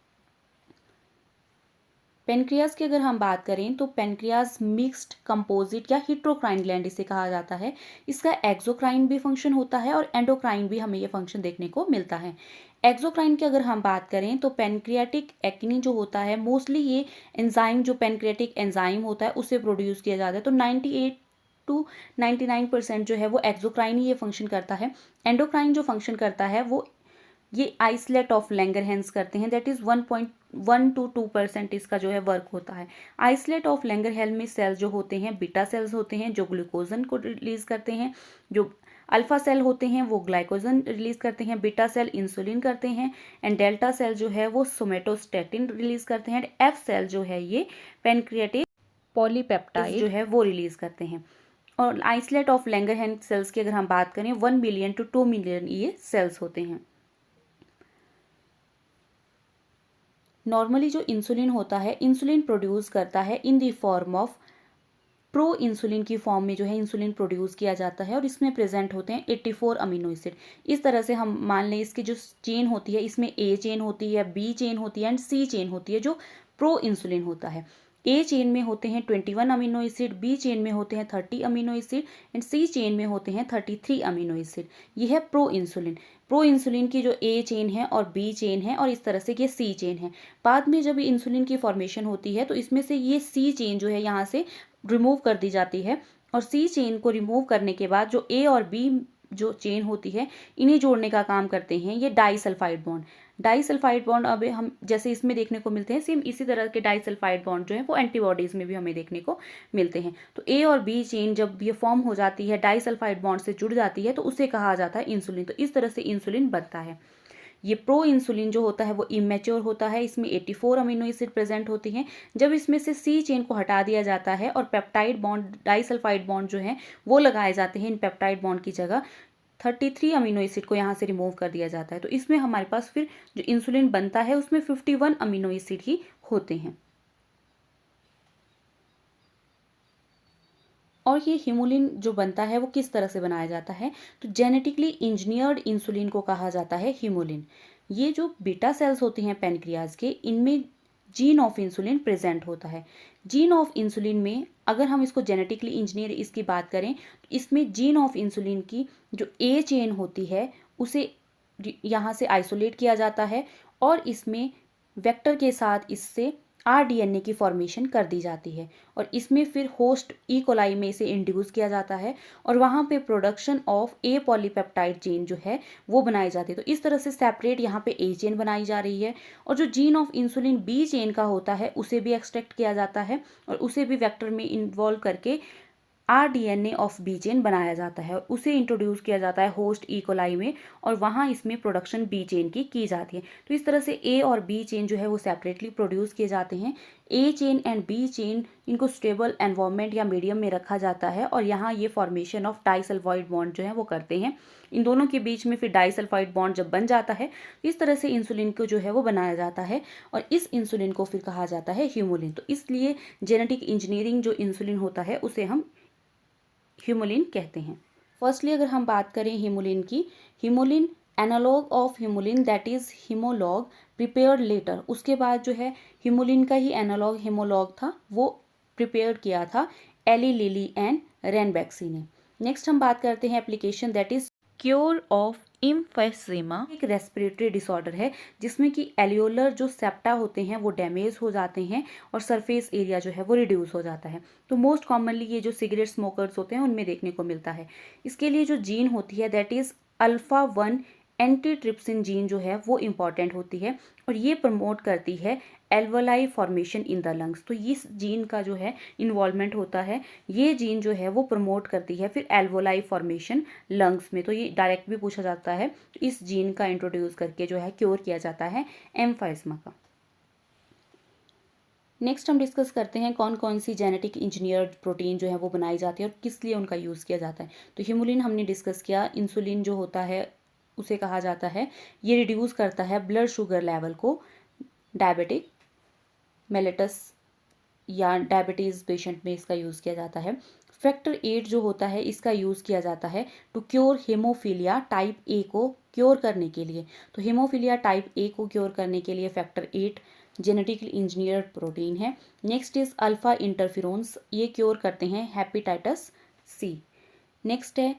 पेनक्रियाज की अगर हम बात करें तो पेनक्रियाज मिक्स्ड कंपोजिट या हिट्रोक्राइन ग्लैंड इसे कहा जाता है। इसका एक्सोक्राइन भी फंक्शन होता है और एंडोक्राइन भी हमें ये फंक्शन देखने को मिलता है। एक्सोक्राइन की अगर हम बात करें तो पेनक्रियाटिक एक्टिन जो होता है, मोस्टली ये एंजाइम जो पेनक्रियाटिक एंजाइम होता है उससे प्रोड्यूस किया जाता है। तो 98 टू 99% जो है वो एक्सोक्राइन ही ये फंक्शन करता है। एंडोक्राइन जो फंक्शन करता है वो ये आइसलेट ऑफ लैंगरहैंस करते हैं, दैट इज 1.1 to 2% इसका जो है वर्क होता है। आइसलेट ऑफ लैंगरहैंस में सेल्स जो होते हैं बीटा सेल्स होते हैं जो ग्लूकोजन को रिलीज करते हैं, जो अल्फा सेल होते हैं वो ग्लाइकोजन रिलीज करते हैं, बीटा सेल इंसुलिन करते हैं, एंड डेल्टा सेल जो है वो सोमेटोस्टेटिन रिलीज करते हैं, एंड एफ सेल जो है ये पेनक्रियाटिक पॉलीपेप्टाइड जो है वो रिलीज करते हैं। और आइसलेट ऑफ लैंगरहैंस सेल्स की अगर हम बात करें 1 मिलियन to 2 मिलियन ये सेल्स होते हैं। नॉर्मली जो इंसुलिन होता है, इंसुलिन प्रोड्यूस करता है in the form of pro insulin की फॉर्म में जो है इंसुलिन प्रोड्यूस किया जाता है, और इसमें प्रेजेंट होते हैं 84 अमीनो एसिड। इस तरह से हम मान लें इसकी जो चेन होती है इसमें ए चेन होती है, बी चेन होती है एंड सी चेन होती है जो प्रो इंसुलिन होता है। ए चेन में होते हैं 21 अमीनो एसिड, बी चेन में होते हैं 30 amino acid and C chain में होते हैं 33 अमीनो एसिड। ये है प्रो इंसुलिन। प्रो इंसुलिन की जो ए चेन है और बी चेन है और इस तरह से ये सी चेन है। बाद में जब इंसुलिन की फॉर्मेशन होती है तो इसमें से ये सी चेन जो है यहाँ से रिमूव कर दी जाती है, और सी चेन को रिमूव करने के बाद जो ए और बी जो चेन होती है इन्हें जोड़ने का काम करते हैं ये डाइसल्फाइड बॉन्ड। डाइसल्फाइड बॉन्ड अब हम जैसे इसमें देखने को मिलते हैं, सेम इसी तरह के डाइसल्फाइड बॉन्ड जो है वो एंटीबॉडीज में भी हमें देखने को मिलते हैं। तो ए और बी चेन जब ये फॉर्म हो जाती है, डाइसल्फाइड बॉन्ड से जुड़ जाती है, तो उसे कहा जाता है इंसुलिन। तो इस तरह से इंसुलिन बनता है। ये प्रो इंसुलिन जो होता है वो इमेच्योर होता है, इसमें 84 अमीनो एसिड प्रेजेंट होती हैं। जब इसमें से सी चेन को हटा दिया जाता है और पेप्टाइड बॉन्ड डाइसल्फाइड बॉन्ड जो है वो लगाए जाते हैं इन पेप्टाइड बॉन्ड की जगह, 33 अमीनो एसिड को यहाँ से रिमूव कर दिया जाता है। तो इसमें हमारे पास फिर जो इंसुलिन बनता है उसमें 51 अमीनो एसिड ही होते हैं। और ये ह्यूमोलिन जो बनता है वो किस तरह से बनाया जाता है, तो जेनेटिकली इंजीनियर्ड इंसुलिन को कहा जाता है ह्यूमोलिन। ये जो बीटा सेल्स होती हैं पेनक्रियाज के, इनमें जीन ऑफ इंसुलिन प्रेजेंट होता है। जीन ऑफ इंसुलिन में अगर हम इसको जेनेटिकली इंजीनियर इसकी बात करें तो इसमें जीन ऑफ इंसुलिन की जो ए चेन होती है उसे यहाँ से आइसोलेट किया जाता है और इसमें वेक्टर के साथ इससे आरडीएनए की फॉर्मेशन कर दी जाती है और इसमें फिर होस्ट ई कोलाई में इसे इंड्यूस किया जाता है और वहाँ पे production of A polypeptide chain जो है वो बनाई जाती है। तो इस तरह से सेपरेट यहाँ पे ए चेन बनाई जा रही है और जो gene of insulin B chain का होता है उसे भी एक्सट्रैक्ट किया जाता है और उसे भी वेक्टर में इन्वॉल्व करके आरडीएनए ऑफ बी चेन बनाया जाता है और उसे इंट्रोड्यूस किया जाता है होस्ट ई कोलाई में और वहाँ इसमें प्रोडक्शन बी चेन की जाती है। तो इस तरह से ए और बी चेन जो है वो सेपरेटली प्रोड्यूस किए जाते हैं। ए चेन एंड बी चेन इनको स्टेबल एनवायरनमेंट या मीडियम में रखा जाता है और यहाँ ये फॉर्मेशन ऑफ डाइसल्फाइड बॉन्ड जो है वो करते हैं। इन दोनों के बीच में फिर डाइसल्फाइड बॉन्ड जब बन जाता है इस तरह से इंसुलिन को जो है वो बनाया जाता है और इस इंसुलिन को फिर कहा जाता है ह्यूमुलिन। तो इसलिए जेनेटिक इंजीनियरिंग जो इंसुलिन होता है उसे हम ह्यूमुलिन कहते हैं। फर्स्टली अगर हम बात करें ह्यूमुलिन की, Humulin analog of Humulin that is Humalog prepared later. उसके बाद जो है ह्यूमुलिन का ही एनालॉग हिमोलॉग था वो प्रिपेयर किया था एली लिली एंड रेनबैक्सी ने। नेक्स्ट हम बात करते हैं application that is cure of emphysema. एक रेस्पिरेटरी डिसऑर्डर है जिसमें कि एलियोलर जो सेप्टा होते हैं वो डैमेज हो जाते हैं और सरफेस एरिया जो है वो रिड्यूस हो जाता है। तो मोस्ट कॉमनली ये जो सिगरेट स्मोकर्स होते हैं उनमें देखने को मिलता है। इसके लिए जो जीन होती है that is alpha 1 antitrypsin gene जो है वो इम्पॉर्टेंट होती है और ये प्रमोट करती है alveoli formation in the lungs. तो इस जीन का जो है इन्वॉल्वमेंट होता है, ये जीन जो है वो प्रमोट करती है फिर एल्वोलाई फॉर्मेशन लंग्स में। तो ये डायरेक्ट भी पूछा जाता है, इस जीन का इंट्रोड्यूस करके जो है क्योर किया जाता है एम्फाइस्मा का। नेक्स्ट हम डिस्कस करते हैं कौन कौन सी जेनेटिक इंजीनियर्ड प्रोटीन जो है वो बनाई जाती है और किस लिए उनका यूज़ किया जाता है। तो ह्यूमुलिन हमने डिस्कस किया, इंसुलिन जो होता है उसे कहा जाता है ये रिड्यूस करता है ब्लड शुगर लेवल को डायबिटिक मेलिटस या डायबिटीज़ पेशेंट में इसका यूज़ किया जाता है। फैक्टर 8 जो होता है इसका यूज़ किया जाता है to cure haemophilia type A को क्योर करने के लिए। तो हेमोफीलिया टाइप ए को क्योर करने के लिए फैक्टर 8 जेनेटिकली इंजीनियर्ड प्रोटीन है। नेक्स्ट इज अल्फा इंटरफेरोन्स, ये क्योर करते हैं हेपेटाइटिस सी। नेक्स्ट है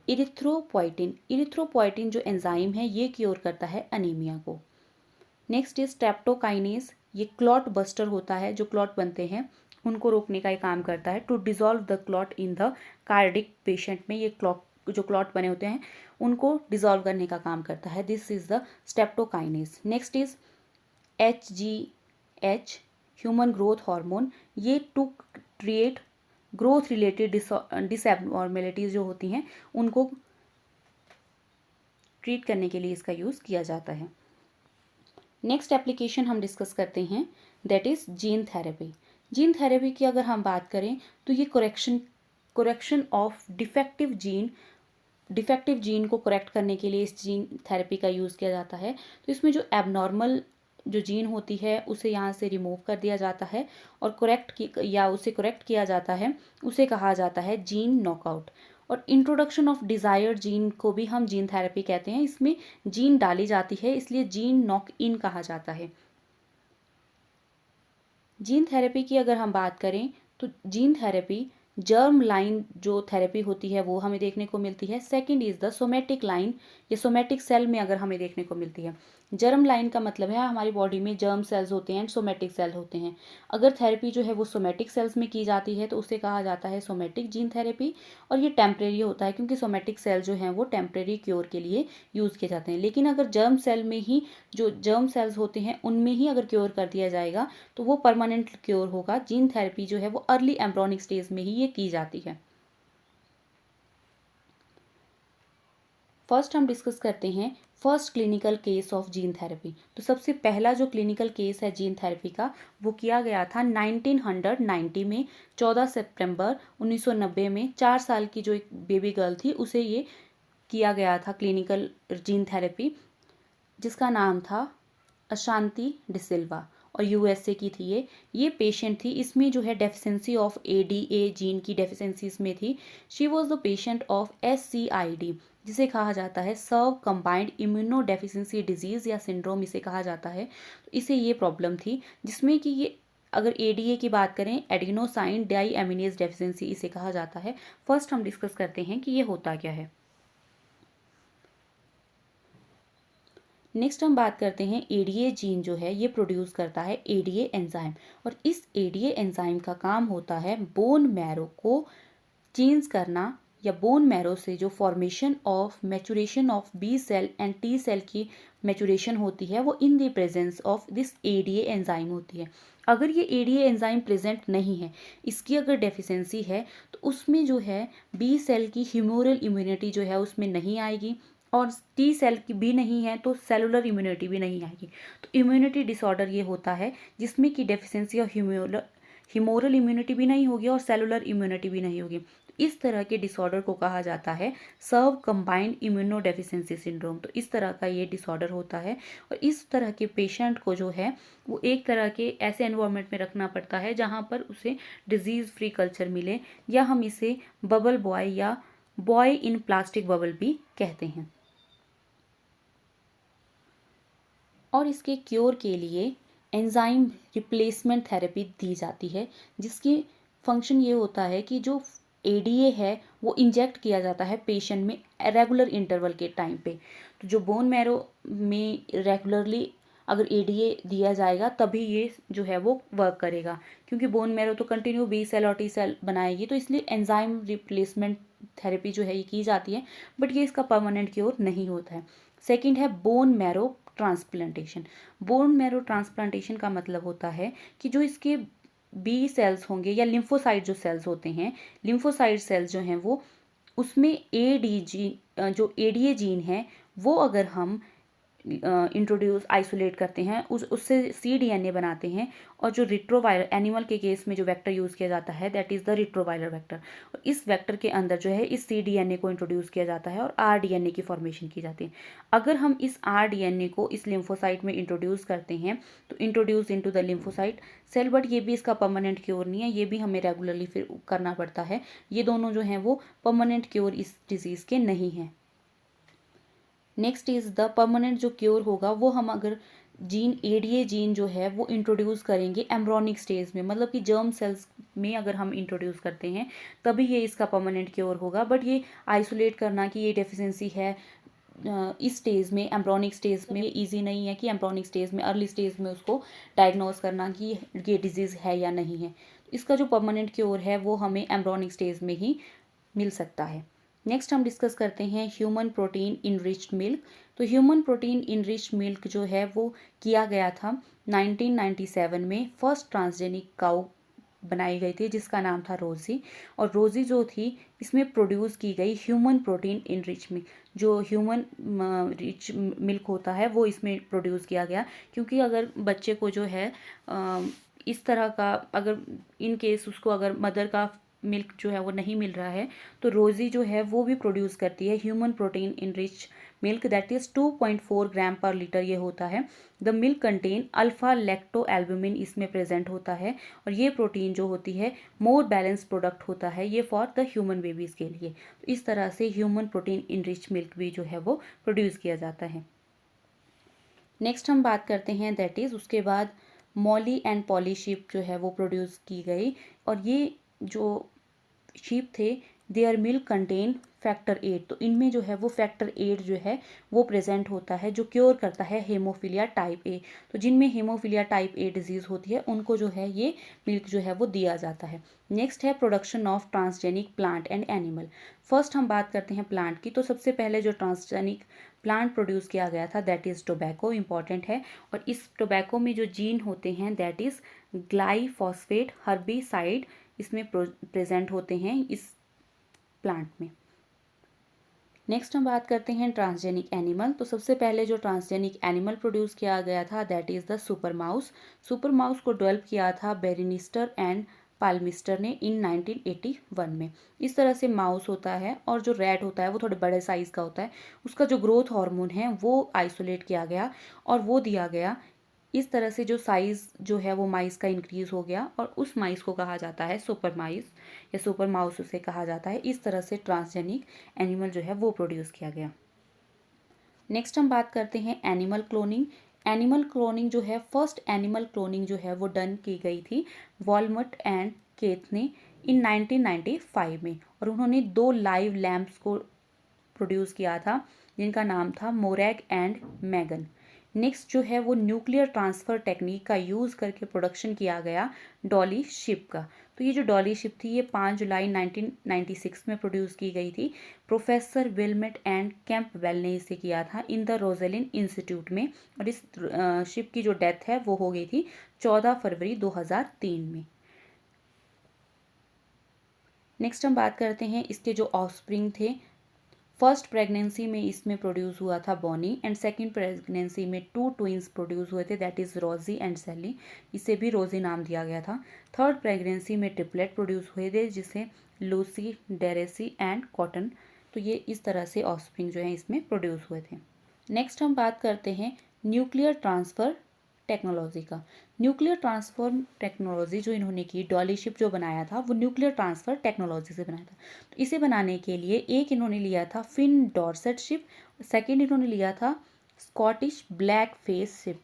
इरिथ्रोपोइटिन, इरिथ्रोपोइटिन जो एंजाइम है ये क्योर करता है अनीमिया को। नेक्स्ट इज स्ट्रेप्टोकाइनेज, ये क्लॉट बस्टर होता है, जो क्लॉट बनते हैं उनको रोकने का ये काम करता है to dissolve the clot in the cardiac patient में। ये क्लॉट जो क्लॉट बने होते हैं उनको डिसॉल्व करने का काम करता है, this is the streptokinase. Next is HGH human growth hormone, ये टू क्रिएट ग्रोथ रिलेटेड डिसएबनॉर्मेलिटीज जो होती हैं उनको ट्रीट करने के लिए इसका यूज़ किया जाता है। नेक्स्ट एप्लीकेशन हम डिस्कस करते हैं that is gene therapy. Gene therapy की अगर हम बात करें तो ये करेक्शन ऑफ डिफेक्टिव जीन को करेक्ट करने के लिए इस जीन थेरेपी का यूज़ किया जाता है। तो इसमें जो एबनॉर्मल जो जीन होती है उसे यहाँ से रिमूव कर दिया जाता है और उसे करेक्ट किया जाता है, उसे कहा जाता है जीन नॉकआउट। और इंट्रोडक्शन ऑफ डिज़ायर्ड जीन को भी हम जीन थेरेपी कहते हैं, इसमें जीन डाली जाती है इसलिए जीन नॉक इन कहा जाता है। जीन थेरेपी की अगर हम बात करें तो जीन थेरेपी जर्म लाइन जो थेरेपी होती है वो हमें देखने को मिलती है। Second is the somatic line, ये सोमेटिक सेल में अगर हमें देखने को मिलती है। जर्म लाइन का मतलब है हमारी बॉडी में जर्म सेल्स होते हैं एंड सोमेटिक सेल होते हैं। अगर थेरेपी जो है वो सोमेटिक सेल्स में की जाती है तो उसे कहा जाता है सोमेटिक जीन थेरेपी और ये टेम्परेरी होता है क्योंकि सोमेटिक सेल जो हैं वो टेम्परेरी क्योर के लिए यूज़ किए जाते हैं। लेकिन अगर जर्म सेल में ही जो जर्म सेल्स होते हैं उनमें ही अगर क्योर कर दिया जाएगा तो वो परमानेंट क्योर होगा। जीन थेरेपी जो है वो अर्ली एम्ब्रॉनिक स्टेज में ही ये की जाती है। फर्स्ट हम डिस्कस करते हैं first clinical case of gene therapy. तो सबसे पहला जो क्लिनिकल केस है जीन थेरेपी का वो किया गया था 1990 में, 14 सितंबर 1990 में 4 साल की जो एक बेबी गर्ल थी उसे ये किया गया था क्लिनिकल जीन थेरेपी, जिसका नाम था अशांति डिसिल्वा और यूएसए की थी ये पेशेंट थी। इसमें जो है डेफिशिएंसी ऑफ ADA जीन की डेफिशिएंसी इसमें थी। She was the patient of SCID, जिसे कहा जाता है सर्व कंबाइंड इम्यूनो डेफिशिएंसी डिजीज़ या सिंड्रोम इसे कहा जाता है। तो इसे ये प्रॉब्लम थी जिसमें कि ये, अगर एडीए की बात करें, एडिनोसाइन डाई एमिनेज डेफिशिएंसी इसे कहा जाता है। फर्स्ट हम डिस्कस करते हैं कि ये होता क्या है। नेक्स्ट हम बात करते हैं एडीए जीन जो है ये प्रोड्यूस करता है एडीए एंजाइम, और इस एडीए एंजाइम का काम होता है बोन मैरो को चेंज करना, या बोन मैरो से जो formation of maturation of B cell and T cell की मैचुरेशन होती है वो in the presence of this ADA enzyme होती है। अगर ये एडीए एंजाइम प्रेजेंट नहीं है, इसकी अगर डेफिशिएंसी है, तो उसमें जो है बी सेल की ह्यूमोरल इम्यूनिटी जो है उसमें नहीं आएगी, और टी सेल की भी नहीं है तो सेलुलर इम्यूनिटी भी नहीं आएगी। तो इम्यूनिटी डिसऑर्डर ये होता है जिसमें कि डेफिशिएंसी ऑफ ह्यूमोरल इम्यूनिटी भी नहीं होगी और सेलुलर इम्यूनिटी भी नहीं होगी। इस तरह के डिसऑर्डर को कहा जाता है सर्व कंबाइंड इम्यूनो डेफिशिएंसी सिंड्रोम। तो इस तरह का ये डिसऑर्डर होता है, और इस तरह के पेशेंट को जो है वो एक तरह के ऐसे एनवायरनमेंट में रखना पड़ता है जहाँ पर उसे डिजीज़ फ्री कल्चर मिले, या हम इसे बबल बॉय या बॉय इन प्लास्टिक बबल भी कहते हैं। और इसके क्योर के लिए एंजाइम रिप्लेसमेंट थेरेपी दी जाती है, जिसकी फंक्शन ये होता है कि जो एडीए है वो इंजेक्ट किया जाता है पेशेंट में रेगुलर इंटरवल के टाइम पे। तो जो बोन मैरो में रेगुलरली अगर एडीए दिया जाएगा तभी ये जो है वो वर्क करेगा, क्योंकि बोन मैरो तो कंटिन्यू बी सेल और टी सेल बनाएगी, तो इसलिए एंजाइम रिप्लेसमेंट थेरेपी जो है ये की जाती है, बट ये इसका परमानेंट क्योर नहीं होता है। सेकेंड है bone marrow transplantation. Bone marrow transplantation का मतलब होता है कि जो इसके बी सेल्स होंगे या लिम्फोसाइट जो सेल्स होते हैं, लिम्फोसाइट सेल्स जो हैं वो उसमें एडीजी जो एडीए जीन है वो अगर हम इंट्रोड्यूस आइसोलेट करते हैं, उससे cDNA बनाते हैं, और जो रिट्रोवायरल एनिमल के केस में जो वेक्टर यूज़ किया जाता है that is the retroviral vector, और इस वेक्टर के अंदर जो है इस cDNA को इंट्रोड्यूस किया जाता है और rDNA की फॉर्मेशन की जाती है। अगर हम इस rDNA को इस लिम्फोसाइट में इंट्रोड्यूस करते हैं तो introduce into the lymphocyte cell, but ये भी इसका परमानेंट क्योर नहीं है, ये भी हमें रेगुलरली फिर करना पड़ता है। ये दोनों जो हैं वो परमानेंट क्योर इस डिजीज़ के नहीं हैं। नेक्स्ट इज़ द परमानेंट जो क्योर होगा वो हम अगर जीन एडीए जीन जो है वो इंट्रोड्यूस करेंगे एम्ब्रॉनिक स्टेज में, मतलब कि जर्म सेल्स में अगर हम इंट्रोड्यूस करते हैं तभी ये इसका परमानेंट क्योर होगा। बट ये आइसोलेट करना कि ये डेफिशिएंसी है इस स्टेज में, एम्ब्रॉनिक स्टेज में, ये ईजी नहीं है कि एम्ब्रॉनिक स्टेज में, अर्ली स्टेज में उसको डायग्नोस करना कि ये डिजीज़ है या नहीं है। इसका जो परमानेंट क्योर है वो हमें एम्ब्रॉनिक स्टेज में ही मिल सकता है। नेक्स्ट हम डिस्कस करते हैं ह्यूमन प्रोटीन इनरिच्ड मिल्क। तो ह्यूमन प्रोटीन इनरिच्ड मिल्क जो है वो किया गया था 1997 में। फर्स्ट ट्रांसजेनिक काउ बनाई गई थी जिसका नाम था रोज़ी, और रोज़ी जो थी इसमें प्रोड्यूस की गई ह्यूमन प्रोटीन इनरिच मिल्क, जो ह्यूमन रिच मिल्क होता है वो इसमें प्रोड्यूस किया गया। क्योंकि अगर बच्चे को जो है इस तरह का, अगर इन केस उसको अगर मदर का मिल्क जो है वो नहीं मिल रहा है, तो रोज़ी जो है वो भी प्रोड्यूस करती है human protein enrich milk, that is 2.4 ग्राम पर लीटर ये होता है। The milk contain alpha lacto albumin इसमें प्रेजेंट होता है, और ये प्रोटीन जो होती है मोर बैलेंस प्रोडक्ट होता है ये फॉर द ह्यूमन बेबीज़ के लिए। तो इस तरह से ह्यूमन प्रोटीन इनरिच मिल्क भी जो है वो प्रोड्यूस किया जाता है। नेक्स्ट हम बात करते हैं दैट इज़ उसके बाद मॉली एंड पॉली शीप जो है वो प्रोड्यूस की गई, और ये जो शीप थे देयर मिल्क कंटेन फैक्टर 8। तो इनमें जो है वो फैक्टर 8 जो है वो प्रेजेंट होता है जो क्योर करता है हेमोफीलिया टाइप ए। तो जिनमें हेमोफीलिया टाइप ए डिजीज़ होती है उनको जो है ये मिल्क जो है वो दिया जाता है। नेक्स्ट है production of transgenic plant and animal. First हम बात करते हैं प्लांट की। तो सबसे पहले जो ट्रांसजेनिक प्लांट प्रोड्यूस किया गया था दैट इज़ टोबैको, इंपॉर्टेंट है। और इस टोबैको में जो जीन होते हैं दैट इज़ ग्लाइफॉस्फेट हर्बिसाइड इसमें प्रेजेंट होते हैं इस प्लांट में। नेक्स्ट हम बात करते हैं ट्रांसजेनिक एनिमल। तो सबसे पहले जो ट्रांसजेनिक एनिमल प्रोड्यूस किया गया था that is the super mouse. Super mouse को डेवलप किया था बेरिनिस्टर एंड पाल्मिस्टर ने इन 1981 में। इस तरह से माउस होता है, और जो रैट होता है वो थोड़े बड़े साइज़ का होता है, उसका जो ग्रोथ हार्मोन है वो आइसोलेट किया गया और वो दिया गया इस तरह से जो साइज़ जो है वो माइस का इंक्रीज़ हो गया और उस माइस को कहा जाता है सुपर माइस या सुपर माउस उसे कहा जाता है। इस तरह से ट्रांसजेनिक एनिमल जो है वो प्रोड्यूस किया गया। नेक्स्ट हम बात करते हैं एनिमल क्लोनिंग। एनिमल क्लोनिंग जो है, फर्स्ट एनिमल क्लोनिंग जो है वो डन की गई थी वॉलमट एंड केथ ने इन 1995 में, और उन्होंने 2 लाइव लैम्प्स को प्रोड्यूस किया था जिनका नाम था मोरैग एंड मैगन। नेक्स्ट जो है वो न्यूक्लियर ट्रांसफ़र टेक्निक का यूज़ करके प्रोडक्शन किया गया डॉली शिप का। तो ये जो डॉली शिप थी ये 5 जुलाई 1996 में प्रोड्यूस की गई थी। प्रोफेसर विलमेट एंड कैंपबेल ने इसे किया था इन द रोजेलिन इंस्टीट्यूट में, और इस शिप की जो डेथ है वो हो गई थी 14 फरवरी 2003 में। नेक्स्ट हम बात करते हैं इसके जो ऑफस्प्रिंग थे। फर्स्ट प्रेगनेंसी में इसमें प्रोड्यूस हुआ था बॉनी, एंड सेकंड प्रेगनेंसी में 2 ट्विंस प्रोड्यूस हुए थे, दैट इज़ रोजी एंड सैली। इसे भी रोजी नाम दिया गया था। थर्ड प्रेगनेंसी में ट्रिपलेट प्रोड्यूस हुए थे जिसे लूसी, डेरेसी एंड कॉटन। तो ये इस तरह से ऑफस्प्रिंग जो है इसमें प्रोड्यूस हुए थे। नेक्स्ट हम बात करते हैं न्यूक्लियर ट्रांसफ़र टेक्नोलॉजी का। न्यूक्लियर ट्रांसफर टेक्नोलॉजी जो इन्होंने की, डॉली शिप जो बनाया था वो न्यूक्लियर ट्रांसफ़र टेक्नोलॉजी से बनाया था। तो इसे बनाने के लिए एक इन्होंने लिया था फिन डॉर्सेट शिप, सेकेंड इन्होंने लिया था स्कॉटिश ब्लैक फेस शिप।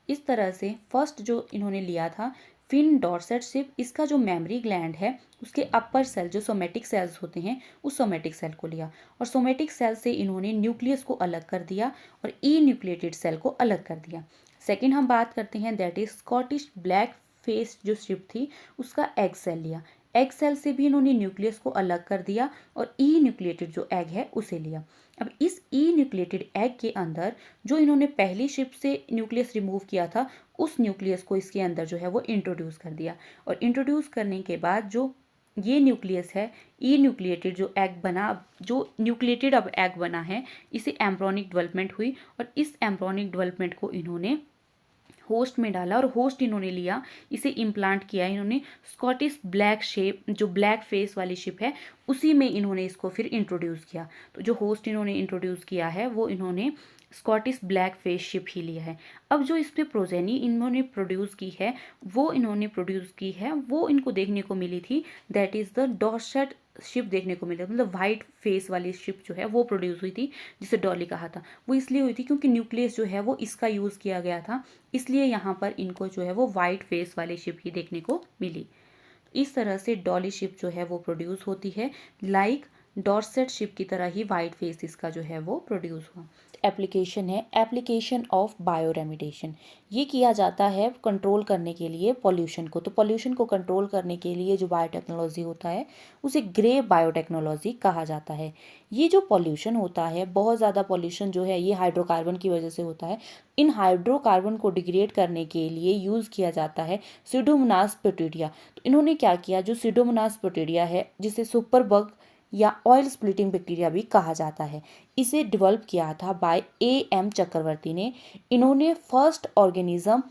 इस तरह से फर्स्ट जो इन्होंने लिया था फिन डॉर्सेट शिप, इसका जो मेमोरी ग्लैंड है उसके अपर सेल जो सोमेटिक सेल्स होते हैं उस सोमेटिक सेल को लिया, और सोमेटिक सेल से इन्होंने न्यूक्लियस को अलग कर दिया और ई न्यूक्लिएटेड सेल को अलग कर दिया। सेकेंड हम बात करते हैं that is Scottish black face जो शिप थी उसका एग सेल लिया। एग सेल से भी इन्होंने न्यूक्लियस को अलग कर दिया और ई न्यूक्लिएटेड जो एग है उसे लिया। अब इस ई न्यूक्लिएटेड एग के अंदर जो इन्होंने पहली शिप से न्यूक्लियस रिमूव किया था उस न्यूक्लियस को इसके अंदर जो है वो इंट्रोड्यूस कर दिया, और इंट्रोड्यूस करने के बाद जो ये न्यूक्लियस है, ई न्यूक्लिएटेड जो एग बना, जो न्यूक्लिएटेड अब एग बना है, इसे एम्ब्रॉनिक डेवलपमेंट हुई, और इस एम्ब्रॉनिक डेवलपमेंट को इन्होंने होस्ट में डाला और होस्ट इन्होंने लिया, इसे इम्प्लांट किया इन्होंने स्कॉटिश ब्लैक शेप जो ब्लैक फेस वाली शिप है उसी में इन्होंने इसको फिर इंट्रोड्यूस किया। तो जो होस्ट इन्होंने इंट्रोड्यूस किया है वो इन्होंने स्कॉटिश ब्लैक फेस शिप ही लिया है। अब जो इस पर प्रोजेनी इन्होंने प्रोड्यूस की है वो इनको देखने को मिली थी, that is the Dorset ship देखने को मिला, मतलब वाइट फेस वाली शिप जो है वो प्रोड्यूस हुई थी जिसे डॉली कहा था। वो इसलिए हुई थी क्योंकि न्यूक्लियस जो है वो इसका यूज़ किया गया था, इसलिए यहाँ पर इनको जो है वो वाइट फेस वाली शिप ही देखने को मिली। इस तरह से डॉली शिप जो है वो प्रोड्यूस होती है, लाइक डॉर्सेट शिप की तरह ही वाइट फेस इसका जो है वो प्रोड्यूस हुआ। एप्लीकेशन है एप्लीकेशन ऑफ बायो रेमिडिएशन। ये किया जाता है कंट्रोल करने के लिए पॉल्यूशन को। तो पॉल्यूशन को कंट्रोल करने के लिए जो बायोटेक्नोलॉजी होता है उसे ग्रे बायोटेक्नोलॉजी कहा जाता है। ये जो पॉल्यूशन होता है, बहुत ज़्यादा पॉल्यूशन जो है ये हाइड्रोकार्बन की वजह से होता है। इन हाइड्रोकार्बन को डिग्रेड करने के लिए यूज़ किया जाता है सीडोमोनास पोटेरिया। तो इन्होंने क्या किया, जो सीडोमोनास पोटेरिया है जिसे सुपर बग या ऑयल स्प्लिटिंग बैक्टीरिया भी कहा जाता है, इसे डेवलप किया था बाय A.M. चक्रवर्ती ने। इन्होंने first organism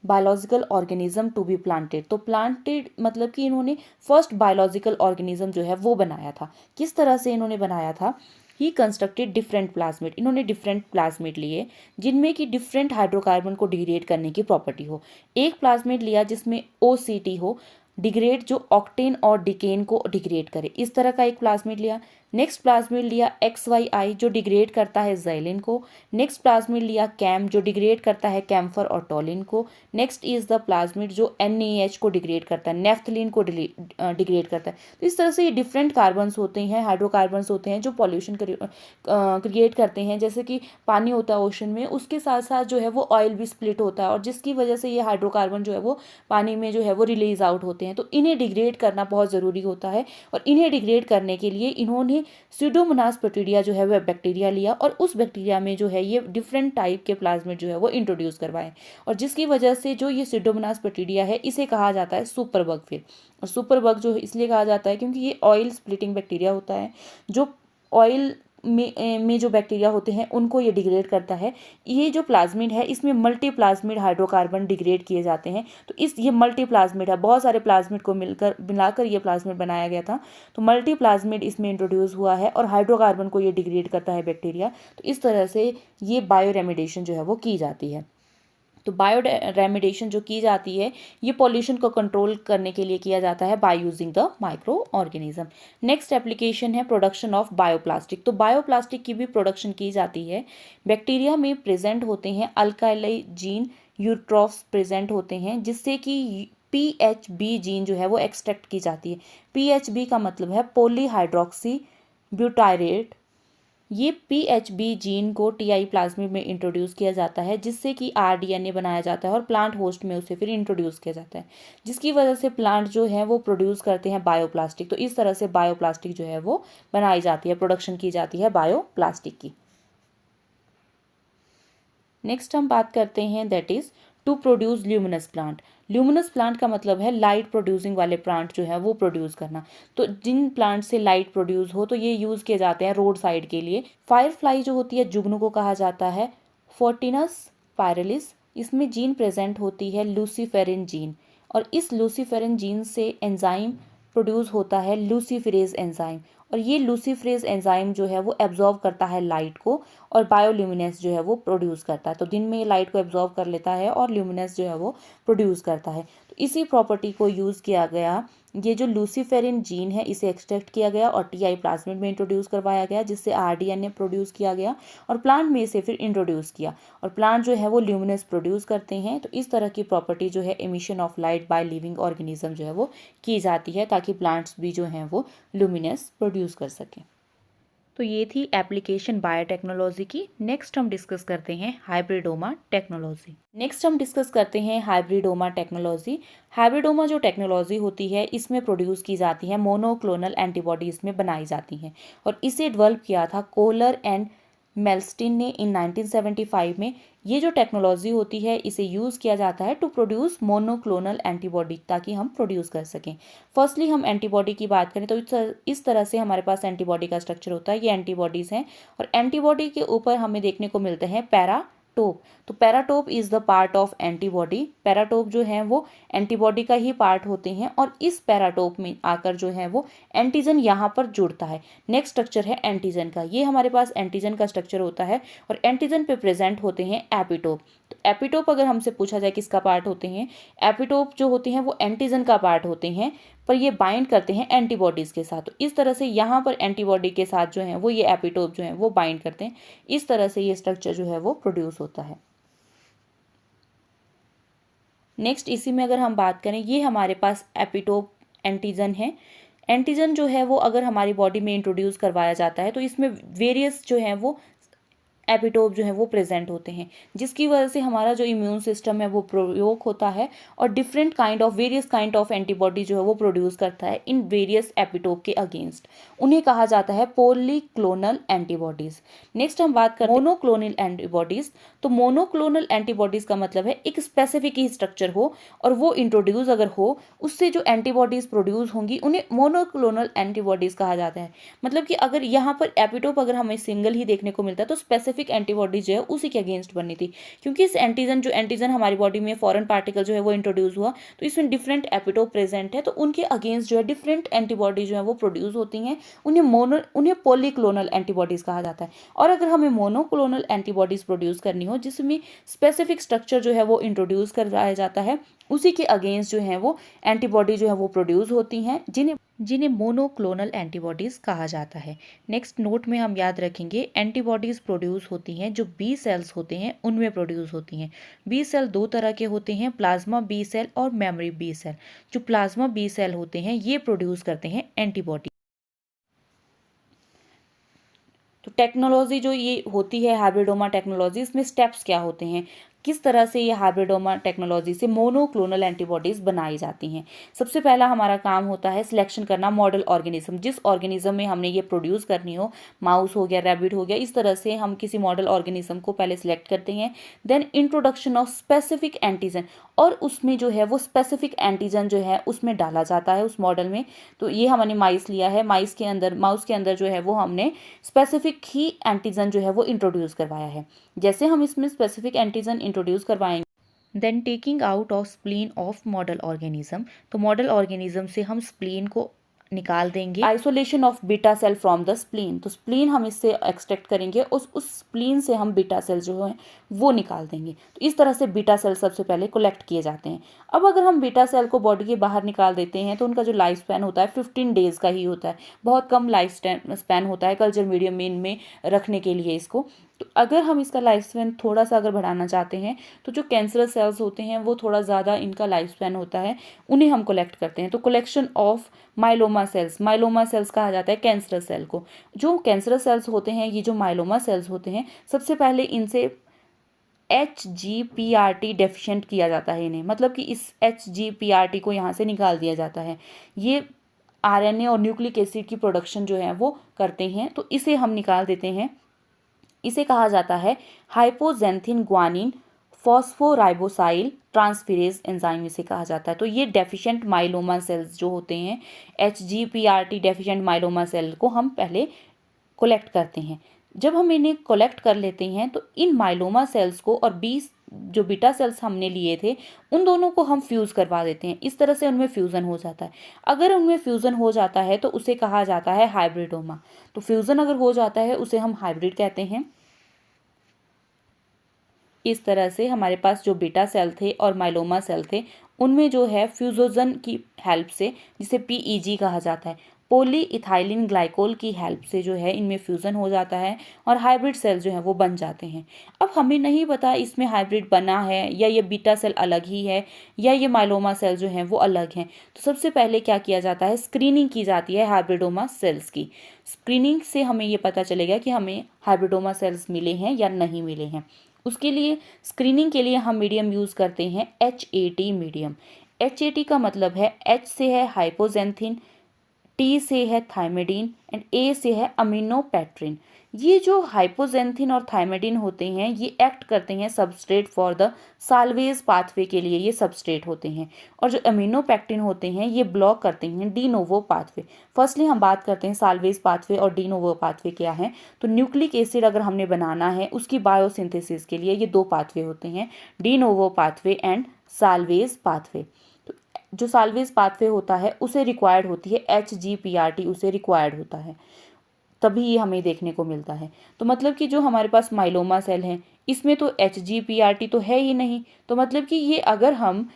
biological organism to be planted, तो प्लांटेड मतलब कि इन्होंने फर्स्ट बायोलॉजिकल ऑर्गेनिज्म जो है वो बनाया था। किस तरह से इन्होंने बनाया था, ही कंस्ट्रक्टेड डिफरेंट प्लाज्मिड। इन्होंने डिफरेंट प्लाज्मिड लिए जिनमें कि डिफरेंट हाइड्रोकार्बन को डिग्रेड करने की प्रॉपर्टी हो। एक प्लाज्मिड लिया जिसमें OCT हो, डिग्रेड जो ऑक्टेन और डिकेन को डिग्रेड करे, इस तरह का एक प्लाज्मिड लिया। नेक्स्ट प्लाज्मिड लिया XYI जो डिग्रेड करता है ज़ाइलिन को। नेक्स्ट प्लाज्मिड लिया कैम जो डिग्रेड करता है कैम्फर और टॉलिन को। नेक्स्ट इज़ द प्लाज्मिड जो NaH को डिग्रेड करता है, नेफ्थलीन को डिग्रेड करता है। तो इस तरह से ये डिफरेंट कार्बन्स होते हैं, हाइड्रोकार्बन्स होते हैं जो पॉल्यूशन क्रिएट करते हैं। जैसे कि पानी होता है ओशन में, उसके साथ साथ जो है वो ऑयल भी स्प्लिट होता है, और जिसकी वजह से ये हाइड्रोकार्बन जो है वो पानी में जो है वो रिलीज आउट होते हैं। तो इन्हें डिग्रेड करना बहुत ज़रूरी होता है, और इन्हें डिग्रेड करने के लिए इन्होंने सीडोमोनास बैक्टीरिया जो है वह बैक्टीरिया लिया, और उस बैक्टीरिया में जो है ये डिफरेंट टाइप के प्लाज्मिड जो है वो इंट्रोड्यूस करवाए, और जिसकी वजह से जो ये सीडोमोनास बैक्टीरिया है इसे कहा जाता है सुपर बग। फिर और सुपर बग जो इसलिए कहा जाता है क्योंकि ये ऑयल स्प्लिटिंग बैक्टीरिया होता है, जो ऑयल में जो बैक्टीरिया होते हैं उनको ये डिग्रेड करता है। ये जो प्लाज्मिड है इसमें मल्टी प्लाज्मिड हाइड्रोकार्बन डिग्रेड किए जाते हैं। तो ये मल्टी प्लाज्मिड है, बहुत सारे प्लाज्मिड को मिलाकर ये प्लाज्मिड बनाया गया था। तो मल्टी प्लाज्मिड इसमें इंट्रोड्यूस हुआ है और हाइड्रोकार्बन को ये डिग्रेड करता है बैक्टीरिया। तो इस तरह से ये बायो रेमिडिएशन जो है वो की जाती है। तो बायो रेमिडिएशन जो की जाती है ये पॉल्यूशन को कंट्रोल करने के लिए किया जाता है by using the micro organism. Next application है प्रोडक्शन ऑफ बायोप्लास्टिक। तो बायोप्लास्टिक की भी प्रोडक्शन की जाती है। बैक्टीरिया में प्रेजेंट होते हैं अल्काइल जीन यूट्रॉफ्स प्रेजेंट होते हैं, जिससे कि PHB जीन जो है वो एक्सट्रैक्ट की जाती है। PHB का मतलब है पॉलीहाइड्रोक्सी ब्यूटायरेट। ये PHB जीन को TI प्लाज्मिड में इंट्रोड्यूस किया जाता है, जिससे कि rDNA बनाया जाता है और प्लांट होस्ट में उसे फिर इंट्रोड्यूस किया जाता है, जिसकी वजह से प्लांट जो है वो प्रोड्यूस करते हैं बायोप्लास्टिक। तो इस तरह से बायोप्लास्टिक जो है वो बनाई जाती है, प्रोडक्शन की जाती है बायोप्लास्टिक की। नेक्स्ट हम बात करते हैं that is to produce luminous plant. Luminous plant का मतलब है लाइट प्रोड्यूसिंग वाले प्लांट जो है वो प्रोड्यूस करना। तो जिन प्लांट से लाइट प्रोड्यूस हो तो ये यूज़ किए जाते हैं रोड साइड के लिए। फायरफ्लाई जो होती है जुगनू को कहा जाता है फोर्टिनस पायरलिस। इसमें जीन प्रेजेंट होती है लूसीफेरिन जीन, और इस लूसीफेरिन जीन से एंजाइम प्रोड्यूस होता है लूसीफेरेज एंजाइम, और ये लूसीफेरेज एंजाइम जो है वो एब्जॉर्ब करता है लाइट को और बायोल्यूमिनेंस जो है वो प्रोड्यूस करता है। तो दिन में ये लाइट को एब्जॉर्ब कर लेता है और ल्यूमिनेंस जो है वो प्रोड्यूस करता है। तो इसी प्रॉपर्टी को यूज़ किया गया, ये जो लूसीफेरिन जीन है इसे एक्सट्रैक्ट किया गया और TI प्लाज्मिड में इंट्रोड्यूस करवाया गया, जिससे rDNA प्रोड्यूस किया गया और प्लांट में इसे फिर इंट्रोड्यूस किया, और प्लांट जो है वो ल्यूमिनेंस प्रोड्यूस करते हैं। तो इस तरह की प्रॉपर्टी जो है emission of light by living organism जो है वो की जाती है, ताकि प्लांट्स भी जो हैं वो ल्यूमिनेंस प्रोड्यूस कर सकें। तो ये थी एप्लीकेशन बायोटेक्नोलॉजी की। नेक्स्ट हम डिस्कस करते हैं हाइब्रिडोमा टेक्नोलॉजी। हाइब्रिडोमा जो टेक्नोलॉजी होती है इसमें प्रोड्यूस की जाती है मोनोक्लोनल एंटीबॉडीज में बनाई जाती हैं, और इसे डेवलप किया था कोहलर एंड मेल्स्टिन ने इन 1975 में। ये जो टेक्नोलॉजी होती है इसे यूज़ किया जाता है टू प्रोड्यूस मोनोक्लोनल एंटीबॉडी, ताकि हम प्रोड्यूस कर सकें। फर्स्टली हम एंटीबॉडी की बात करें तो इस तरह से हमारे पास एंटीबॉडी का स्ट्रक्चर होता है। ये एंटीबॉडीज़ हैं, और एंटीबॉडी के ऊपर हमें देखने को मिलते हैं पैराटोप। तो paratope is the part of antibody. Paratope जो है वो एंटीबॉडी का ही पार्ट होते हैं, और इस पैराटोप में आकर जो है वो एंटीजन यहाँ पर जुड़ता है। नेक्स्ट स्ट्रक्चर है एंटीजन का। ये हमारे पास एंटीजन का स्ट्रक्चर होता है, और एंटीजन पे प्रेजेंट होते हैं एपिटोप। तो एपिटोप अगर हमसे पूछा जाए किसका पार्ट होते हैं, एपिटोप जो होते हैं वो एंटीजन का पार्ट होते हैं, पर ये बाइंड करते हैं एंटीबॉडीज़ के साथ। तो इस तरह से यहाँ पर एंटीबॉडी के साथ जो है वो ये एपिटोप जो है वो बाइंड करते हैं। इस तरह से ये स्ट्रक्चर जो है वो प्रोड्यूस होता है। नेक्स्ट इसी में अगर हम बात करें, ये हमारे पास एपिटोप एंटीजन है। एंटीजन जो है वो अगर हमारी बॉडी में इंट्रोड्यूस करवाया जाता है तो इसमें वेरियस जो है वो एपिटोप जो है वो प्रेजेंट होते हैं, जिसकी वजह से हमारा जो इम्यून सिस्टम है वो प्रयोग होता है, और different kind of various kind of antibody जो है वो प्रोड्यूस करता है इन वेरियस एपिटोप के अगेंस्ट। उन्हें कहा जाता है पॉलीक्लोनल एंटीबॉडीज। नेक्स्ट हम बात करें मोनोक्लोनल एंटीबॉडीज। तो मोनोक्लोनल एंटीबॉडीज का मतलब है एक स्पेसिफिक ही स्ट्रक्चर हो और वो इंट्रोड्यूस अगर हो, उससे जो एंटीबॉडीज प्रोड्यूस होंगी उन्हें मोनोक्लोनल एंटीबॉडीज कहा जाता है। मतलब कि अगर यहाँ पर एपिटोप अगर हमें सिंगल ही देखने को मिलता है तो स्पेसिफिक एंटीबॉडी जो है उसी के अगेंस्ट बननी थी, क्योंकि इस एंटीजन हमारी बॉडी में फॉरेन पार्टिकल जो है वो इंट्रोड्यूस हुआ, तो इसमें डिफरेंट एपिटोप प्रेजेंट है, तो उनके अगेंस्ट जो है डिफरेंट एंटीबॉडी जो है वो प्रोड्यूस होती हैं। उन्हें पॉलीक्लोनल एंटीबॉडीज कहा जाता है। और अगर हमें मोनोक्लोनल एंटीबॉडीज प्रोड्यूस करनी हो जिसमें स्पेसिफिक स्ट्रक्चर जो है वो इंट्रोड्यूस करवाया जाता है, उसी के अगेंस्ट जो है वो एंटीबॉडी जो है वो प्रोड्यूस होती हैं, जिन्हें मोनोक्लोनल एंटीबॉडीज़ कहा जाता है। नेक्स्ट नोट में हम याद रखेंगे एंटीबॉडीज़ प्रोड्यूस होती हैं जो बी सेल्स होते हैं उनमें प्रोड्यूस होती हैं। बी सेल दो तरह के होते हैं, प्लाज्मा बी सेल और मेमोरी बी सेल। जो प्लाज्मा बी सेल होते हैं ये प्रोड्यूस करते हैं एंटीबॉडी। तो टेक्नोलॉजी जो ये होती है हाइब्रिडोमा टेक्नोलॉजी, इसमें स्टेप्स क्या होते हैं, किस तरह से ये हाइब्रिडोमा टेक्नोलॉजी से मोनोक्लोनल एंटीबॉडीज़ बनाई जाती हैं। सबसे पहला हमारा काम होता है सिलेक्शन करना मॉडल ऑर्गेनिज्म। जिस ऑर्गेनिज्म में हमने ये प्रोड्यूस करनी हो, माउस हो गया, रैबिट हो गया, इस तरह से हम किसी मॉडल ऑर्गेनिज्म को पहले सिलेक्ट करते हैं। Then introduction of specific antigen, और उसमें जो है वो स्पेसिफिक एंटीजन जो है उसमें डाला जाता है उस मॉडल में। तो ये हमने माइस लिया है, माउस के अंदर जो है वो हमने स्पेसिफिक ही एंटीजन जो है वो इंट्रोड्यूस करवाया है। जैसे हम इसमें स्पेसिफिक एंटीजन इंट्रोड्यूस करवाएंगे, then taking out of spleen of model organism. तो मॉडल ऑर्गेनिज्म से हम स्प्लीन को निकाल देंगे। Isolation of beta cell from the spleen, तो स्प्लीन हम इससे एक्सट्रैक्ट करेंगे, उस स्प्लीन से हम बीटा सेल जो है वो निकाल देंगे। तो इस तरह से बीटा सेल सबसे पहले कलेक्ट किए जाते हैं। अब अगर हम बीटा सेल को बॉडी के बाहर निकाल देते हैं तो उनका जो लाइफ स्पैन होता है 15 डेज़ का ही होता है, बहुत कम लाइफ स्पैन होता है कल्चर मीडियम में इनमें रखने के लिए इसको। तो अगर हम इसका लाइफ स्पैन थोड़ा सा अगर बढ़ाना चाहते हैं तो जो कैंसरस सेल्स होते हैं वो थोड़ा ज़्यादा इनका लाइफ स्पैन होता है, उन्हें हम कलेक्ट करते हैं। तो कलेक्शन ऑफ माइलोमा सेल्स कहा जाता है कैंसरस सेल को। जो कैंसरस सेल्स होते हैं, ये जो माइलोमा सेल्स होते हैं, सबसे पहले इनसे HGPRT डेफिशिएंट किया जाता है इन्हें, मतलब कि इस HGPRT को यहाँ से निकाल दिया जाता है। ये RNA और न्यूक्लिक एसिड की प्रोडक्शन जो है वो करते हैं, तो इसे हम निकाल देते हैं। इसे कहा जाता है hypoxanthine guanine phosphoribosyl transferase enzyme, इसे कहा जाता है। तो ये डेफिशिएंट माइलोमा सेल्स जो होते हैं, HGPRT डेफिशिएंट माइलोमा सेल को हम पहले कलेक्ट करते हैं। जब हम इन्हें कलेक्ट कर लेते हैं तो इन माइलोमा सेल्स को और 20 जो बीटा सेल्स हमने लिए थे उन दोनों को हम फ्यूज़ करवा देते हैं। इस तरह से उनमें फ्यूज़न हो जाता है। अगर उनमें फ्यूज़न हो जाता है तो उसे कहा जाता है हाइब्रिडोमा। तो फ्यूज़न अगर हो जाता है उसे हम हाइब्रिड कहते हैं। इस तरह से हमारे पास जो बीटा सेल थे और माइलोमा सेल थे उनमें जो है फ्यूजोजन की हेल्प से, जिसे PEG कहा जाता है, पॉली इथाइलिन ग्लाइकोल की हेल्प से जो है इनमें फ्यूज़न हो जाता है और हाइब्रिड सेल जो है वो बन जाते हैं। अब हमें नहीं पता इसमें हाइब्रिड बना है या ये बीटा सेल अलग ही है या ये माइलोमा सेल जो हैं वो अलग हैं। तो सबसे पहले क्या किया जाता है, स्क्रीनिंग की जाती है हाइब्रिडोमा सेल्स की। स्क्रीनिंग से हमें ये पता चलेगा कि हमें हाइब्रिडोमा सेल्स मिले हैं या नहीं मिले हैं। उसके लिए स्क्रीनिंग के लिए हम मीडियम यूज़ करते हैं HAT मीडियम। HAT का मतलब है, H से है हाइपोजेंथिन, T से है थाइमिडीन एंड A से है अमीनोपेट्रिन। ये जो हाइपोजेंथिन और थाइमिडीन होते हैं ये एक्ट करते हैं substrate for the salvage pathway के लिए, ये सबस्ट्रेट होते हैं। और जो अमीनोपेक्टिन होते हैं ये ब्लॉक करते हैं डी नोवो पाथवे। फर्स्टली हम बात करते हैं साल्वेज पाथवे और डी नोवो पाथवे क्या है। तो न्यूक्लिक एसिड अगर हमने बनाना है उसकी बायोसिंथेसिस के लिए ये दो पाथवे होते हैं, de novo pathway and salvage pathway. जो साल्वेज पाथवे होता है उसे रिक्वायर्ड होती है HGPRT, उसे रिक्वायर्ड होता है, तभी ये हमें देखने को मिलता है। तो मतलब कि जो हमारे पास माइलोमा सेल हैं इसमें तो HGPRT तो है ही नहीं, तो मतलब कि ये अगर हम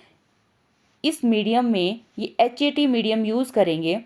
इस मीडियम में ये HAT मीडियम यूज़ करेंगे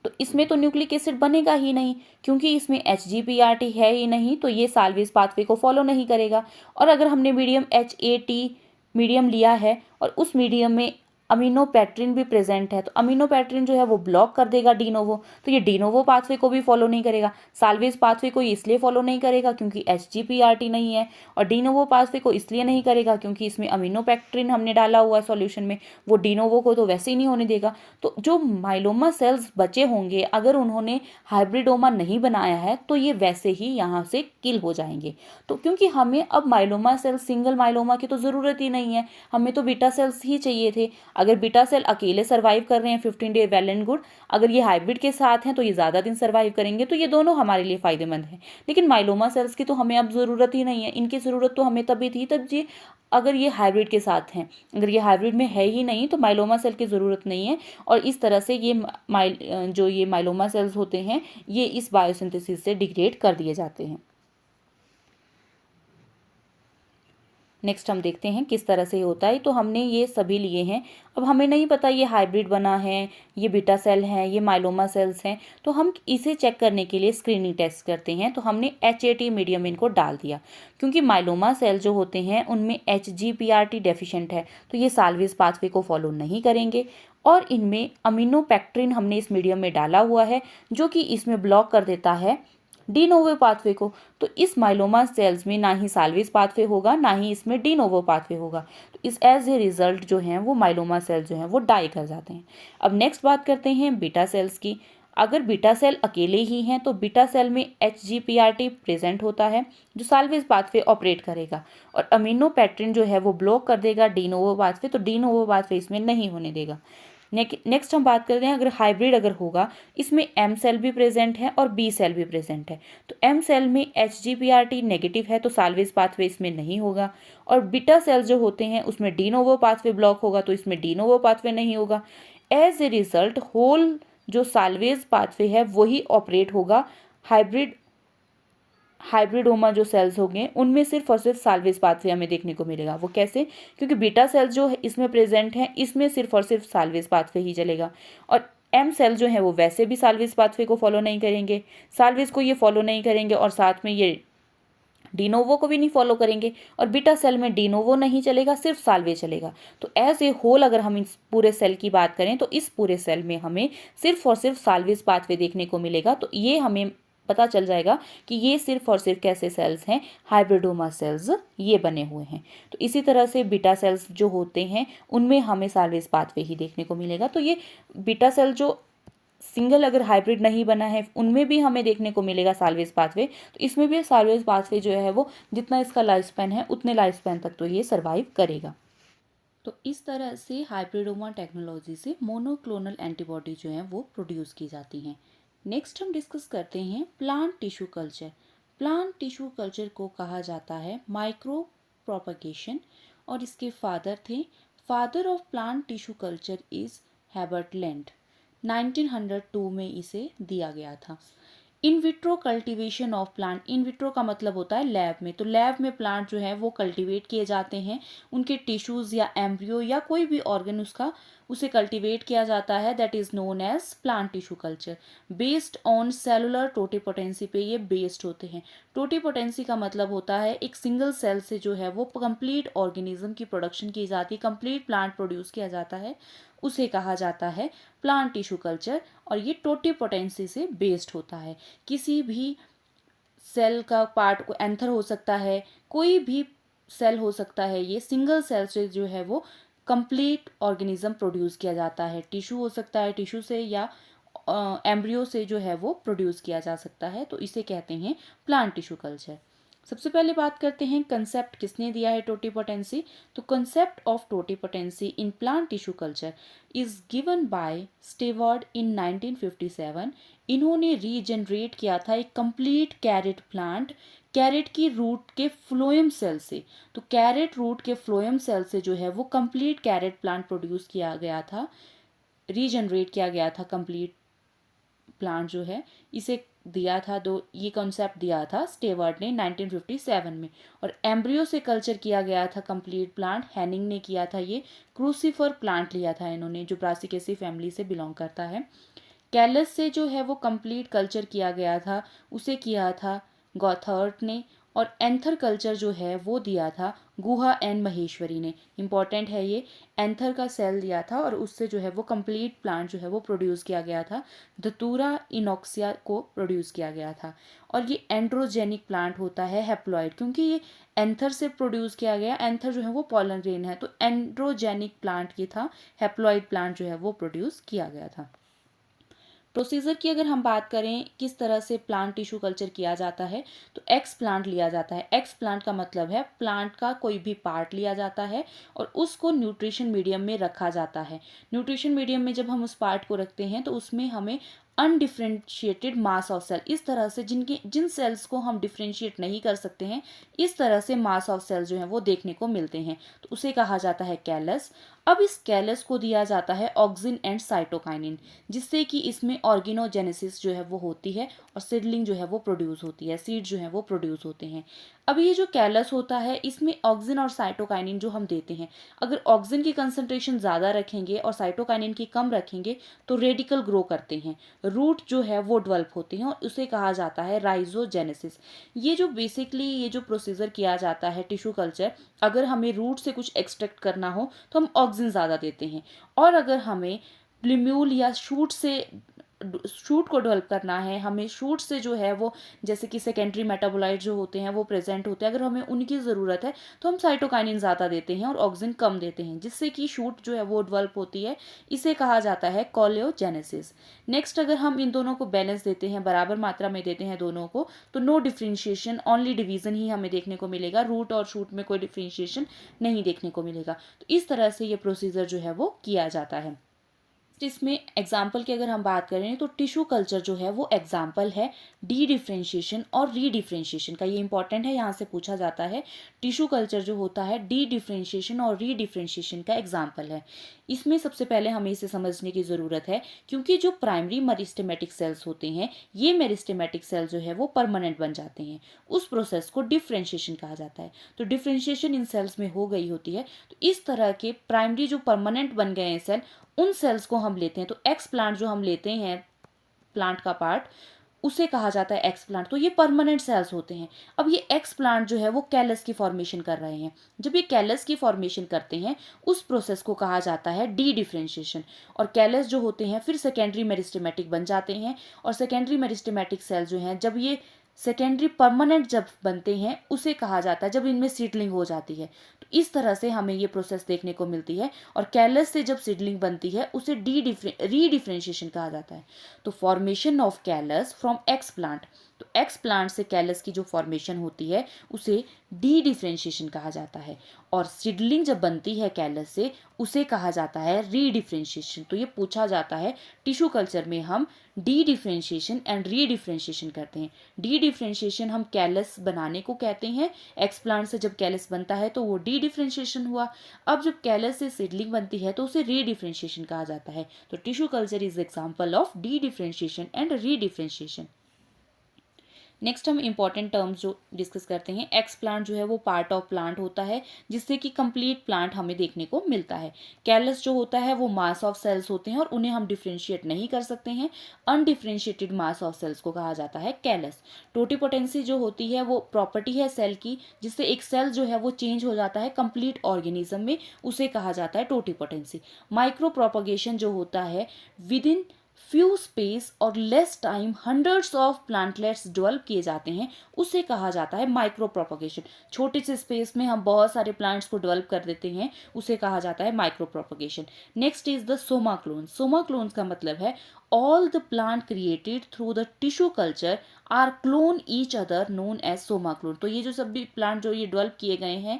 तो इसमें तो न्यूक्लिक एसिड बनेगा ही नहीं, क्योंकि इसमें HGPRT है ही नहीं, तो ये साल्वेज पाथवे को फॉलो नहीं करेगा। और अगर हमने मीडियम HAT मीडियम लिया है और उस मीडियम में अमीनोपेट्रिन भी प्रेजेंट है तो अमीनोपेट्रिन जो है वो ब्लॉक कर देगा डी नोवो, तो ये डी नोवो पाथवे को भी फॉलो नहीं करेगा। साल्वेज पाथवे को इसलिए फॉलो नहीं करेगा क्योंकि HGPRT नहीं है, और डी नोवो पाथवे को इसलिए नहीं करेगा क्योंकि इसमें अमीनोपेक्ट्रिन हमने डाला हुआ है सॉल्यूशन में, वो डी नोवो को तो वैसे ही नहीं होने देगा। तो जो माइलोमा सेल्स बचे होंगे अगर उन्होंने हाइब्रिडोमा नहीं बनाया है तो ये वैसे ही यहाँ से किल हो जाएंगे। तो क्योंकि हमें अब माइलोमा सेल्स, सिंगल माइलोमा की तो ज़रूरत ही नहीं है, हमें तो बीटा सेल्स ही चाहिए थे। अगर बीटा सेल अकेले सर्वाइव कर रहे हैं 15 डे, वेल एंड गुड। अगर ये हाइब्रिड के साथ हैं तो ये ज़्यादा दिन सर्वाइव करेंगे, तो ये दोनों हमारे लिए फ़ायदेमंद है। लेकिन माइलोमा सेल्स की तो हमें अब ज़रूरत ही नहीं है, इनकी ज़रूरत तो हमें तभी थी तब जी अगर ये हाइब्रिड के साथ हैं। अगर ये हाइब्रिड में है ही नहीं तो माइलोमा सेल की ज़रूरत नहीं है। और इस तरह से ये जो ये माइलोमा सेल्स होते हैं ये इस बायोसिंथेसिस से डिग्रेड कर दिए जाते हैं। नेक्स्ट हम देखते हैं किस तरह से होता है। तो हमने ये सभी लिए हैं, अब हमें नहीं पता ये हाइब्रिड बना है, ये बीटा सेल हैं, ये माइलोमा सेल्स हैं, तो हम इसे चेक करने के लिए स्क्रीनिंग टेस्ट करते हैं। तो हमने HAT मीडियम इनको डाल दिया, क्योंकि माइलोमा सेल जो होते हैं उनमें HGPRT डेफिशिएंट है तो ये साल्वेज पाथवे को फॉलो नहीं करेंगे। और इनमें अमीनोपेक्ट्रिन हमने इस मीडियम में डाला हुआ है जो कि इसमें ब्लॉक कर देता है डी नोवो पाथवे को। तो इस माइलोमा सेल्स में ना ही साल्वेज पाथवे होगा ना ही इसमें डी नोवो पाथवे होगा, तो इस एज ए रिजल्ट जो हैं वो माइलोमा सेल जो हैं वो डाई कर जाते हैं। अब नेक्स्ट बात करते हैं बीटा सेल्स की। अगर बीटा सेल अकेले ही हैं तो बीटा सेल में HGPRT प्रेजेंट होता है जो साल्वेज पाथवे ऑपरेट करेगा, और अमीनोपेट्रिन जो है वो ब्लॉक कर देगा डी नोवो पाथवे, तो डी नोवो पाथवे इसमें नहीं होने देगा। नेक्स्ट हम बात करते हैं अगर हाइब्रिड अगर होगा, इसमें M सेल भी प्रेजेंट है और B सेल भी प्रेजेंट है। तो M सेल में HGPRT नेगेटिव है तो साल्वेज पाथवे इसमें नहीं होगा, और बीटा सेल जो होते हैं उसमें डी नोवो पाथवे ब्लॉक होगा तो इसमें डी नोवो पाथवे नहीं होगा। एज ए रिजल्ट होल जो साल्वेज पाथवे है वही ऑपरेट होगा। हाइब्रिडोमा जो सेल्स होंगे उनमें सिर्फ और सिर्फ साल्वेज पाथवे हमें देखने को मिलेगा। वो कैसे? क्योंकि बीटा सेल्स जो इसमें प्रेजेंट हैं इसमें सिर्फ और सिर्फ साल्वेज पाथवे ही चलेगा, और एम सेल जो है वो वैसे भी साल्वेज पाथवे को फॉलो नहीं करेंगे, साल्वेज को ये फॉलो नहीं करेंगे और साथ में ये डीनोवो को भी नहीं फॉलो करेंगे, और बीटा सेल में डीनोवो नहीं चलेगा, सिर्फ साल्वे चलेगा। तो एज ए होल अगर हम इस पूरे सेल की बात करें तो इस पूरे सेल में हमें सिर्फ और सिर्फ साल्वेज पाथवे देखने को मिलेगा। तो ये हमें पता चल जाएगा कि ये सिर्फ और सिर्फ कैसे सेल्स हैं, हाइब्रिडोमा सेल्स ये बने हुए हैं। तो इसी तरह से बीटा सेल्स जो होते हैं उनमें हमें साल्वेज पाथवे ही देखने को मिलेगा। तो ये बीटा सेल जो सिंगल अगर हाइब्रिड नहीं बना है उनमें भी हमें देखने को मिलेगा साल्वेज पाथवे। तो इसमें भी साल्वेज पाथवे जो है वो जितना इसका लाइफ स्पैन है उतने लाइफ स्पैन तक तो ये सर्वाइव करेगा। तो इस तरह से हाइब्रिडोमा टेक्नोलॉजी से मोनोक्लोनल एंटीबॉडी जो है वो प्रोड्यूस की जाती हैं। नेक्स्ट हम डिस्कस करते हैं plant tissue culture. Plant tissue culture को कहा जाता है माइक्रो प्रोपगेशन, और इसके father of plant tissue culture is Herbert land. 1902 में इसे दिया गया था। In vitro cultivation of plant, in vitro का मतलब होता है लैब में, तो लैब में प्लांट जो है वो कल्टीवेट किए जाते हैं, उनके टिश्यूज़ या एम्ब्रियो या कोई भी ऑर्गन उसे कल्टीवेट किया जाता है, that is known as plant tissue culture. Based on cellular totipotency पे ये बेस्ड होते हैं। टोटिपोटेंसी का मतलब होता है एक सिंगल सेल से जो है वो कंप्लीट ऑर्गेनिज्म की प्रोडक्शन की जाती है, कंप्लीट प्लांट प्रोड्यूस किया जाता है, उसे कहा जाता है प्लांट टिश्यू कल्चर। और ये टोटिपोटेंसी से बेस्ड होता है। किसी भी सेल का पार्ट को एंथर हो सकता है, कोई भी सेल हो सकता है, ये सिंगल सेल से जो है वो कंप्लीट ऑर्गेनिज्म प्रोड्यूस किया जाता है। टिश्यू हो सकता है, टिश्यू से या एम्ब्रियो से जो है वो प्रोड्यूस किया जा सकता है, तो इसे कहते हैं प्लांट टिश्यू कल्चर। सबसे पहले बात करते हैं कंसेप्ट किसने दिया है टोटिपोटेंसी। तो concept of totipotency in plant tissue culture is given by Steward in 1957। इन्होंने रीजनरेट किया था एक कंप्लीट कैरेट प्लांट, कैरेट की रूट के फ्लोएम सेल से। तो कैरेट रूट के फ्लोएम सेल से जो है वो कंप्लीट कैरेट प्लांट प्रोड्यूस किया गया था, रीजनरेट किया गया था कंप्लीट प्लांट जो है, इसे दिया था ये कॉन्सेप्ट दिया था स्टेवर्ड ने 1957 में। और एम्ब्रियो से कल्चर किया गया था कंप्लीट प्लांट, हैनिंग ने किया था। ये क्रूसीफर प्लांट लिया था इन्होंने, जो ब्रासिकेसी फैमिली से बिलोंग करता है। कैलस से जो है वो कंप्लीट कल्चर किया गया था, उसे किया था गॉथर्ट ने। और एंथर कल्चर जो है वो दिया था गुहा एंड महेश्वरी ने। इंपॉर्टेंट है ये, एंथर का सेल दिया था और उससे जो है वो कंप्लीट प्लांट जो है वो प्रोड्यूस किया गया था। धतूरा इनॉक्सिया को प्रोड्यूस किया गया था। और ये एंड्रोजेनिक प्लांट होता है हैप्लॉइड, क्योंकि ये एंथर से प्रोड्यूस किया गया, एंथर जो है वो पॉलन ग्रेन है, तो एंड्रोजेनिक प्लांट ये था, हैप्लॉइड प्लांट जो है वो प्रोड्यूस किया गया था। प्रोसीजर की अगर हम बात करें किस तरह से प्लांट टिश्यू कल्चर किया जाता है, तो एक्स प्लांट लिया जाता है। एक्स प्लांट का मतलब है प्लांट का कोई भी पार्ट लिया जाता है और उसको न्यूट्रिशन मीडियम में रखा जाता है। न्यूट्रिशन मीडियम में जब हम उस पार्ट को रखते हैं तो उसमें हमें अनडिफ्रेंशिएटेड मास ऑफ सेल, इस तरह से जिन सेल्स को हम डिफ्रेंशिएट नहीं कर सकते हैं, इस तरह से मास ऑफ सेल्स जो है वो देखने को मिलते हैं, तो उसे कहा जाता है कैलस। अब इस कैलस को दिया जाता है ऑक्सिन एंड साइटोकाइनिन, जिससे कि इसमें ऑर्गेनोजेनेसिस जो है वो होती है और सीडलिंग जो है वो प्रोड्यूस होती है, सीड जो है वो प्रोड्यूस होते हैं। अब ये जो कैलस होता है इसमें ऑक्सिन और साइटोकाइनिन जो हम देते हैं, अगर ऑक्सिन की कंसंट्रेशन ज़्यादा रखेंगे और साइटोकाइनिन की कम रखेंगे तो रेडिकल ग्रो करते हैं, रूट जो है वो डेवलप होते हैं, और उसे कहा जाता है राइजोजेनेसिस। ये जो बेसिकली ये जो प्रोसीजर किया जाता है टिश्यू कल्चर, अगर हमें रूट से कुछ एक्सट्रैक्ट करना हो तो हम ऑक्सिन ज़्यादा देते हैं, और अगर हमें प्लिम्यूल या शूट को डेवलप करना है, हमें शूट से जो है वो जैसे कि सेकेंडरी मेटाबोलाइट जो होते हैं वो प्रेजेंट होते हैं, अगर हमें उनकी ज़रूरत है तो हम साइटोकाइनिन ज़्यादा देते हैं और ऑक्सिन कम देते हैं, जिससे कि शूट जो है वो डेवलप होती है। इसे कहा जाता है कोलियोजेनेसिस। नेक्स्ट, अगर हम इन दोनों को बैलेंस देते हैं, बराबर मात्रा में देते हैं दोनों को, तो नो डिफ्रेंशिएशन, ओनली डिवीजन ही हमें देखने को मिलेगा, रूट और शूट में कोई डिफ्रेंशिएशन नहीं देखने को मिलेगा। तो इस तरह से ये प्रोसीजर जो है वो किया जाता है। नेक्स्ट इसमें एग्जाम्पल की अगर हम बात करें तो टिश्यू कल्चर जो है वो एग्जाम्पल है डी डिफ्रेंशिएशन और री डिफ्रेंशिएशन का। ये इंपॉर्टेंट है, यहाँ से पूछा जाता है। टिश्यू कल्चर जो होता है डी डिफ्रेंशिएशन और री डिफ्रेंशिएशन का एग्जाम्पल है। इसमें सबसे पहले हमें इसे समझने की ज़रूरत है, क्योंकि जो प्राइमरी मेरिस्टेमेटिक सेल्स होते हैं, ये मेरिस्टेमेटिक सेल जो है वो परमानेंट बन जाते हैं। उस प्रोसेस को डिफ्रेंशिएशन कहा जाता है। तो डिफ्रेंशिएशन इन सेल्स में हो गई होती है। तो इस तरह के प्राइमरी जो परमानेंट बन गए हैं सेल, उन सेल्स को हम लेते हैं। तो एक्स प्लांट जो हम लेते हैं, प्लांट का पार्ट, उसे कहा जाता है एक्स प्लांट। तो ये परमानेंट सेल्स होते हैं। अब ये एक्स प्लांट जो है वो कैलस की फॉर्मेशन कर रहे हैं। जब ये कैलस की फॉर्मेशन करते हैं, उस प्रोसेस को कहा जाता है डी डिफ्रेंशिएशन। और कैलस जो होते हैं फिर सेकेंडरी मेरिस्टेमेटिक बन जाते हैं। और सेकेंडरी मेरिस्टेमेटिक सेल जो हैं, जब ये सेकेंडरी परमानेंट जब बनते हैं, उसे कहा जाता है जब इनमें सीडलिंग हो जाती है। तो इस तरह से हमें ये प्रोसेस देखने को मिलती है। और कैलस से जब सीडलिंग बनती है, उसे री डिफ्रेंशिएशन कहा जाता है। तो formation of callus from x plant, तो एक्स प्लांट से कैलस की जो फॉर्मेशन होती है उसे डी डिफ्रेंशिएशन कहा जाता है। और सीडलिंग जब बनती है कैलस से, उसे कहा जाता है री डिफ्रेंशिएशन। तो ये पूछा जाता है टिश्यू कल्चर में हम D differentiation and re differentiation करते हैं। डी डिफ्रेंशिएशन हम कैलस बनाने को कहते हैं। एक्स प्लांट से जब कैलस बनता है तो वो डी डिफ्रेंशिएशन हुआ। अब जब कैलस से सीडलिंग बनती है तो उसे री डिफ्रेंशिएशन कहा जाता है। तो tissue culture is example of D differentiation and re differentiation. Next हम इंपॉर्टेंट टर्म्स जो डिस्कस करते हैं, एक्स प्लांट जो है वो पार्ट ऑफ प्लांट होता है, जिससे कि कंप्लीट प्लांट हमें देखने को मिलता है। कैलस जो होता है वो मास ऑफ सेल्स होते हैं और उन्हें हम डिफ्रेंशिएट नहीं कर सकते हैं। अनडिफ्रेंशिएटेड मास ऑफ सेल्स को कहा जाता है कैलस। टोटिपोटेंसी जो होती है वो प्रॉपर्टी है सेल की, जिससे एक सेल जो है वो चेंज हो जाता है कंप्लीट ऑर्गेनिज्म में, उसे कहा जाता है टोटिपोटेंसी। माइक्रो प्रोपगेशन जो होता है, विद इन फ्यू स्पेस और less time hundreds of plantlets develop किए जाते हैं, उसे कहा जाता है माइक्रो प्रोपगेशन। छोटे से स्पेस में हम बहुत सारे प्लांट्स को डेवलप कर देते हैं, उसे कहा जाता है micro propagation. Next is the soma clone. Soma clones का मतलब है all the plant created through the tissue culture are clone each other, known as soma clone. तो ये जो सभी प्लांट जो ये डेवलप किए गए हैं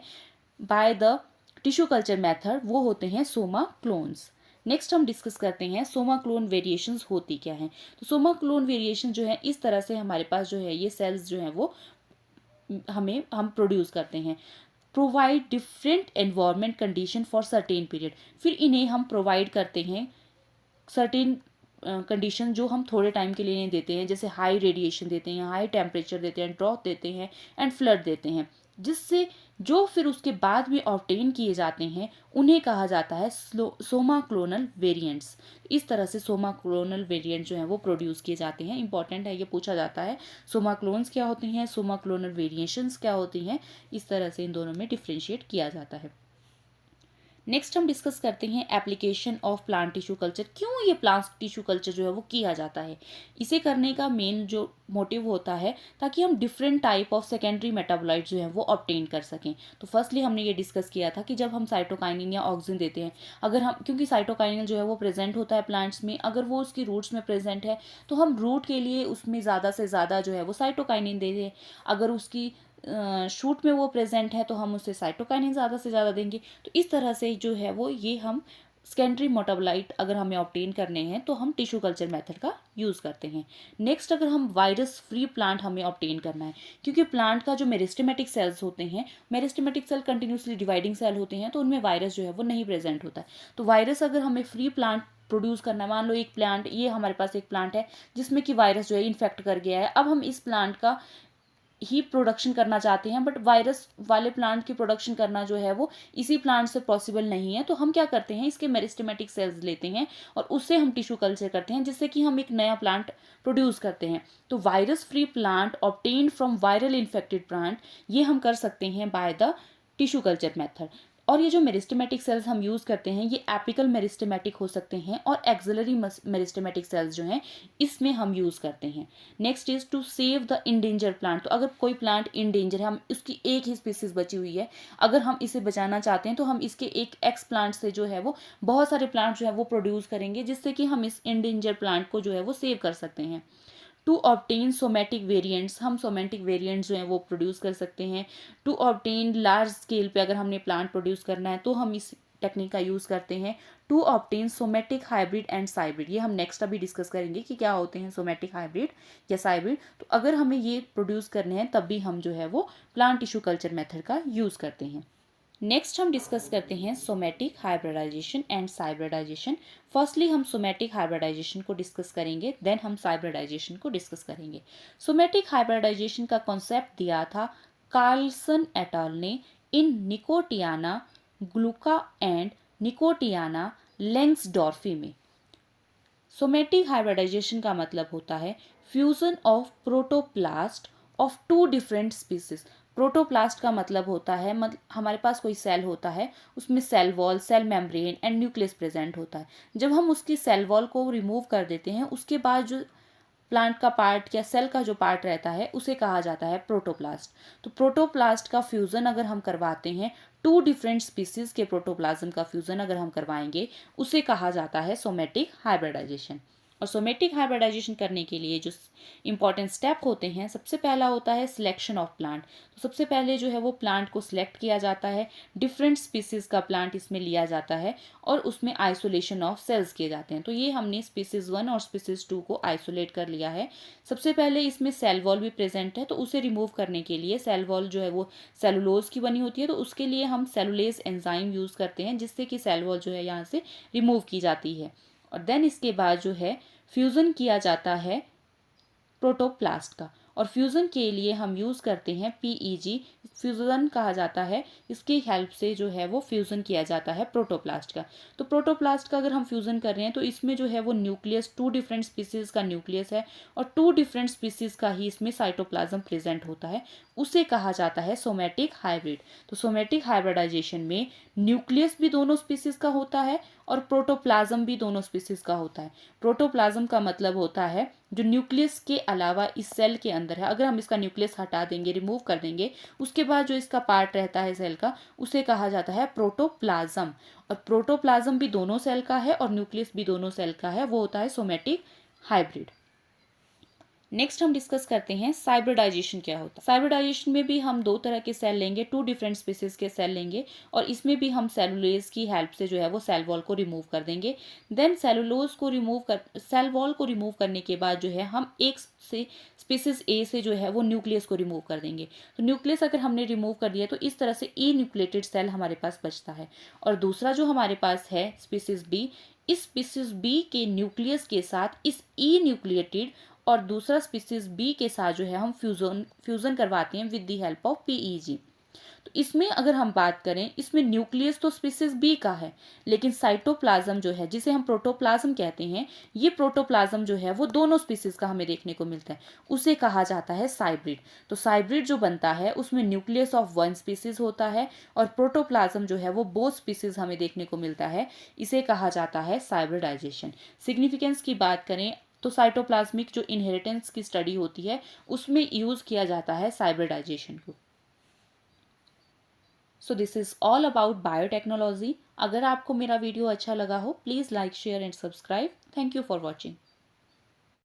by the tissue culture method, वो होते हैं सोमा क्लोन्स। नेक्स्ट हम डिस्कस करते हैं सोमा क्लोन वेरिएशंस होती क्या हैं। तो सोमा क्लोन वेरिएशन जो है, इस तरह से हमारे पास जो है ये सेल्स जो हैं वो हम प्रोड्यूस करते हैं। Provide different environment condition for certain period, फिर इन्हें हम प्रोवाइड करते हैं सर्टेन कंडीशन जो हम थोड़े टाइम के लिए नहीं देते हैं, जैसे हाई रेडिएशन देते हैं, हाई टेम्परेचर देते हैं, ड्रॉथ देते हैं एंड फ्लड देते हैं, जिससे जो फिर उसके बाद में ऑब्टेन किए जाते हैं उन्हें कहा जाता है सोमा क्लोनल वेरिएंट्स। इस तरह से सोमा क्लोनल वेरिएंट जो हैं वो प्रोड्यूस किए जाते हैं। इंपॉर्टेंट है, ये पूछा जाता है सोमा क्लोन्स क्या होते हैं, सोमा क्लोनल वेरिएशंस क्या होती हैं। इस तरह से इन दोनों में डिफ्रेंशिएट किया जाता है। नेक्स्ट हम डिस्कस करते हैं application of plant tissue culture. क्यों ये प्लांट टिश्यू कल्चर जो है वो किया जाता है। इसे करने का मेन जो मोटिव होता है, ताकि हम different type of secondary metabolite जो है वो ऑब्टेन कर सकें। तो फर्स्टली हमने ये डिस्कस किया था कि जब हम साइटोकाइनिन या ऑक्सिन देते हैं, अगर हम, क्योंकि साइटोकाइनिन जो है वो प्रेजेंट होता है प्लांट्स में, अगर वो उसकी रूट्स में प्रेजेंट है तो हम रूट के लिए उसमें ज़्यादा से ज़्यादा जो है वो साइटोकाइनिन दे दें। अगर उसकी शूट में वो प्रेजेंट है तो हम उससे साइटोकाइनिन ज़्यादा से ज़्यादा देंगे। तो इस तरह से जो है वो ये हम सेकेंडरी मेटाबोलाइट अगर हमें ऑब्टेन करने हैं तो हम टिश्यू कल्चर मेथड का यूज़ करते हैं। नेक्स्ट, अगर हम वायरस फ्री प्लांट हमें ऑब्टेन करना है, क्योंकि प्लांट का जो मेरिस्टेमेटिक सेल्स होते हैं, meristematic cell continuously dividing cell होते हैं, तो उनमें वायरस जो है वो नहीं प्रेजेंट होता है। तो वायरस अगर हमें फ्री प्लांट प्रोड्यूस करना है, मान लो एक प्लांट, ये हमारे पास एक प्लांट है जिसमें कि वायरस जो है इन्फेक्ट कर गया है, अब हम इस प्लांट का ही प्रोडक्शन करना चाहते हैं, बट वायरस वाले प्लांट की प्रोडक्शन करना जो है वो इसी प्लांट से पॉसिबल नहीं है। तो हम क्या करते हैं, इसके मेरिस्टेमेटिक सेल्स लेते हैं और उससे हम टिश्यू कल्चर करते हैं, जिससे कि हम एक नया प्लांट प्रोड्यूस करते हैं। तो virus free plant obtained from viral infected plant, ये हम कर सकते हैं by the tissue culture method. और ये जो मेरिस्टेमेटिक सेल्स हम यूज़ करते हैं, ये एपिकल मेरिस्टेमेटिक हो सकते हैं और एक्सिलरी मेरिस्टेमेटिक सेल्स जो हैं इसमें हम यूज़ करते हैं। Next is to save the endanger plant. तो अगर कोई प्लांट इंडेंजर है, हम उसकी एक ही स्पीसीज बची हुई है, अगर हम इसे बचाना चाहते हैं तो हम इसके एक एक्स प्लांट से जो है वो बहुत सारे प्लांट जो है वो प्रोड्यूस करेंगे, जिससे कि हम इस इंडेंजर प्लांट को जो है वो सेव कर सकते हैं। टू ऑब्टेन सोमेटिक वेरिएंट्स, हम सोमेटिक वेरिएंट्स जो हैं वो प्रोड्यूस कर सकते हैं। टू ऑब्टेन लार्ज स्केल पे अगर हमने प्लांट प्रोड्यूस करना है तो हम इस टेक्निक का यूज़ करते हैं to obtain somatic hybrid and cybrid. ये हम नेक्स्ट अभी डिस्कस करेंगे कि क्या होते हैं सोमेटिक हाइब्रिड या साइब्रिड। तो अगर हमें ये प्रोड्यूस करने हैं तब भी हम जो है वो प्लांट टिश्यू कल्चर मेथड का यूज़ करते हैं। नेक्स्ट हम डिस्कस करते हैं सोमेटिक हाइब्रिडाइजेशन एंड साइब्रिडाइजेशन। फर्स्टली हम सोमेटिक हाइब्रिडाइजेशन को डिस्कस करेंगे, देन हम साइब्रिडाइजेशन को डिस्कस करेंगे। सोमेटिक हाइब्रिडाइजेशन का कॉन्सेप्ट दिया था कार्लसन एट अल ने in Nicotiana glauca and Nicotiana langsdorffii में। सोमेटिक हाइब्रिडाइजेशन का मतलब होता है fusion of protoplast of two different species. Protoplast का मतलब होता है हमारे पास कोई सेल होता है, उसमें cell wall, cell membrane and nucleus present होता है। जब हम उसकी सेल वॉल को रिमूव कर देते हैं उसके बाद जो प्लांट का पार्ट या सेल का जो पार्ट रहता है उसे कहा जाता है प्रोटोप्लास्ट। तो प्रोटोप्लास्ट का फ्यूजन अगर हम करवाते हैं, टू डिफरेंट स्पीसीज के प्रोटोप्लाज्म का फ्यूजन अगर हम करवाएंगे उसे कहा जाता है सोमेटिक हाइब्रिडाइजेशन। और सोमेटिक हाइब्रिडाइजेशन करने के लिए जो इंपॉर्टेंट स्टेप होते हैं, सबसे पहला होता है सिलेक्शन ऑफ प्लांट। तो सबसे पहले जो है वो प्लांट को सिलेक्ट किया जाता है, डिफरेंट स्पीसीज का प्लांट इसमें लिया जाता है और उसमें आइसोलेशन ऑफ सेल्स किए जाते हैं। तो ये हमने स्पीसीज 1 और स्पीसीज 2 को आइसोलेट कर लिया है। सबसे पहले इसमें सेल वॉल भी प्रेजेंट है, तो उसे रिमूव करने के लिए, सेल वॉल जो है वो सेलुलोज की बनी होती है, तो उसके लिए हम सेलुलेज एंजाइम यूज़ करते हैं जिससे कि सेल वॉल जो है यहाँ से रिमूव की जाती है। और देन इसके बाद जो है फ्यूज़न किया जाता है प्रोटोप्लास्ट का, और फ्यूज़न के लिए हम यूज़ करते हैं PEG, फ्यूज़न कहा जाता है। इसकी हेल्प से जो है वो फ्यूज़न किया जाता है प्रोटोप्लास्ट का। तो प्रोटोप्लास्ट का अगर हम फ्यूज़न कर रहे हैं तो इसमें जो है वो न्यूक्लियस, टू डिफरेंट स्पीसीज़ का न्यूक्लियस है और टू डिफरेंट स्पीसीज़ का ही इसमें साइटोप्लाज्म प्रेजेंट होता है, उसे कहा जाता है सोमेटिक हाइब्रिड। तो सोमेटिक हाइब्रिडाइजेशन में न्यूक्लियस भी दोनों स्पीसीज़ का होता है और प्रोटोप्लाज्म भी दोनों स्पीसीज़ का होता है। प्रोटोप्लाज्म का मतलब होता है जो न्यूक्लियस के अलावा इस सेल के अंदर है, अगर हम इसका न्यूक्लियस हटा देंगे, रिमूव कर देंगे, उसके बाद जो इसका पार्ट रहता है सेल का, उसे कहा जाता है प्रोटोप्लाज्म। और प्रोटोप्लाज्म भी दोनों सेल का है और न्यूक्लियस भी दोनों सेल का है, वो होता है सोमेटिक हाइब्रिड। नेक्स्ट हम डिस्कस करते हैं साइब्रिडाइजेशन क्या होता है। साइब्रिडाइजेशन में भी हम दो तरह के सेल लेंगे, टू डिफरेंट स्पीसीज के सेल लेंगे और इसमें भी हम सेलुलेज की हेल्प से जो है वो सेल वॉल को रिमूव कर देंगे। देन सेल वॉल को रिमूव करने के बाद जो है हम एक से स्पीसीज ए से जो है वो न्यूक्लियस को रिमूव कर देंगे। तो न्यूक्लियस अगर हमने रिमूव कर दिया तो इस तरह से ई न्यूक्लिएटेड सेल हमारे पास बचता है। और दूसरा जो हमारे पास है स्पीसीज बी, इस स्पीसीज बी के न्यूक्लियस के साथ इस ई न्यूक्लिएटेड और दूसरा स्पीसीज बी के साथ जो है हम फ्यूजन करवाते हैं with the help of PEG। तो इसमें अगर हम बात करें, इसमें न्यूक्लियस तो स्पीसीज बी का है, लेकिन साइटोप्लाज्म जो है जिसे हम प्रोटोप्लाज्म कहते हैं, ये प्रोटोप्लाज्म जो है वो दोनों स्पीसीज का हमें देखने को मिलता है, उसे कहा जाता है साइब्रिड। तो साइब्रिड जो बनता है उसमें न्यूक्लियस ऑफ वन स्पीसीज होता है और प्रोटोप्लाज्म जो है वो बोथ स्पीसीज हमें देखने को मिलता है, इसे कहा जाता है साइब्रिडाइजेशन। सिग्निफिकेंस की बात करें तो साइटोप्लाज्मिक जो इनहेरिटेंस की स्टडी होती है उसमें यूज किया जाता है साइब्रिडाइजेशन को। So this is all about biotechnology. अगर आपको मेरा वीडियो अच्छा लगा हो please like, share and subscribe. Thank you for watching.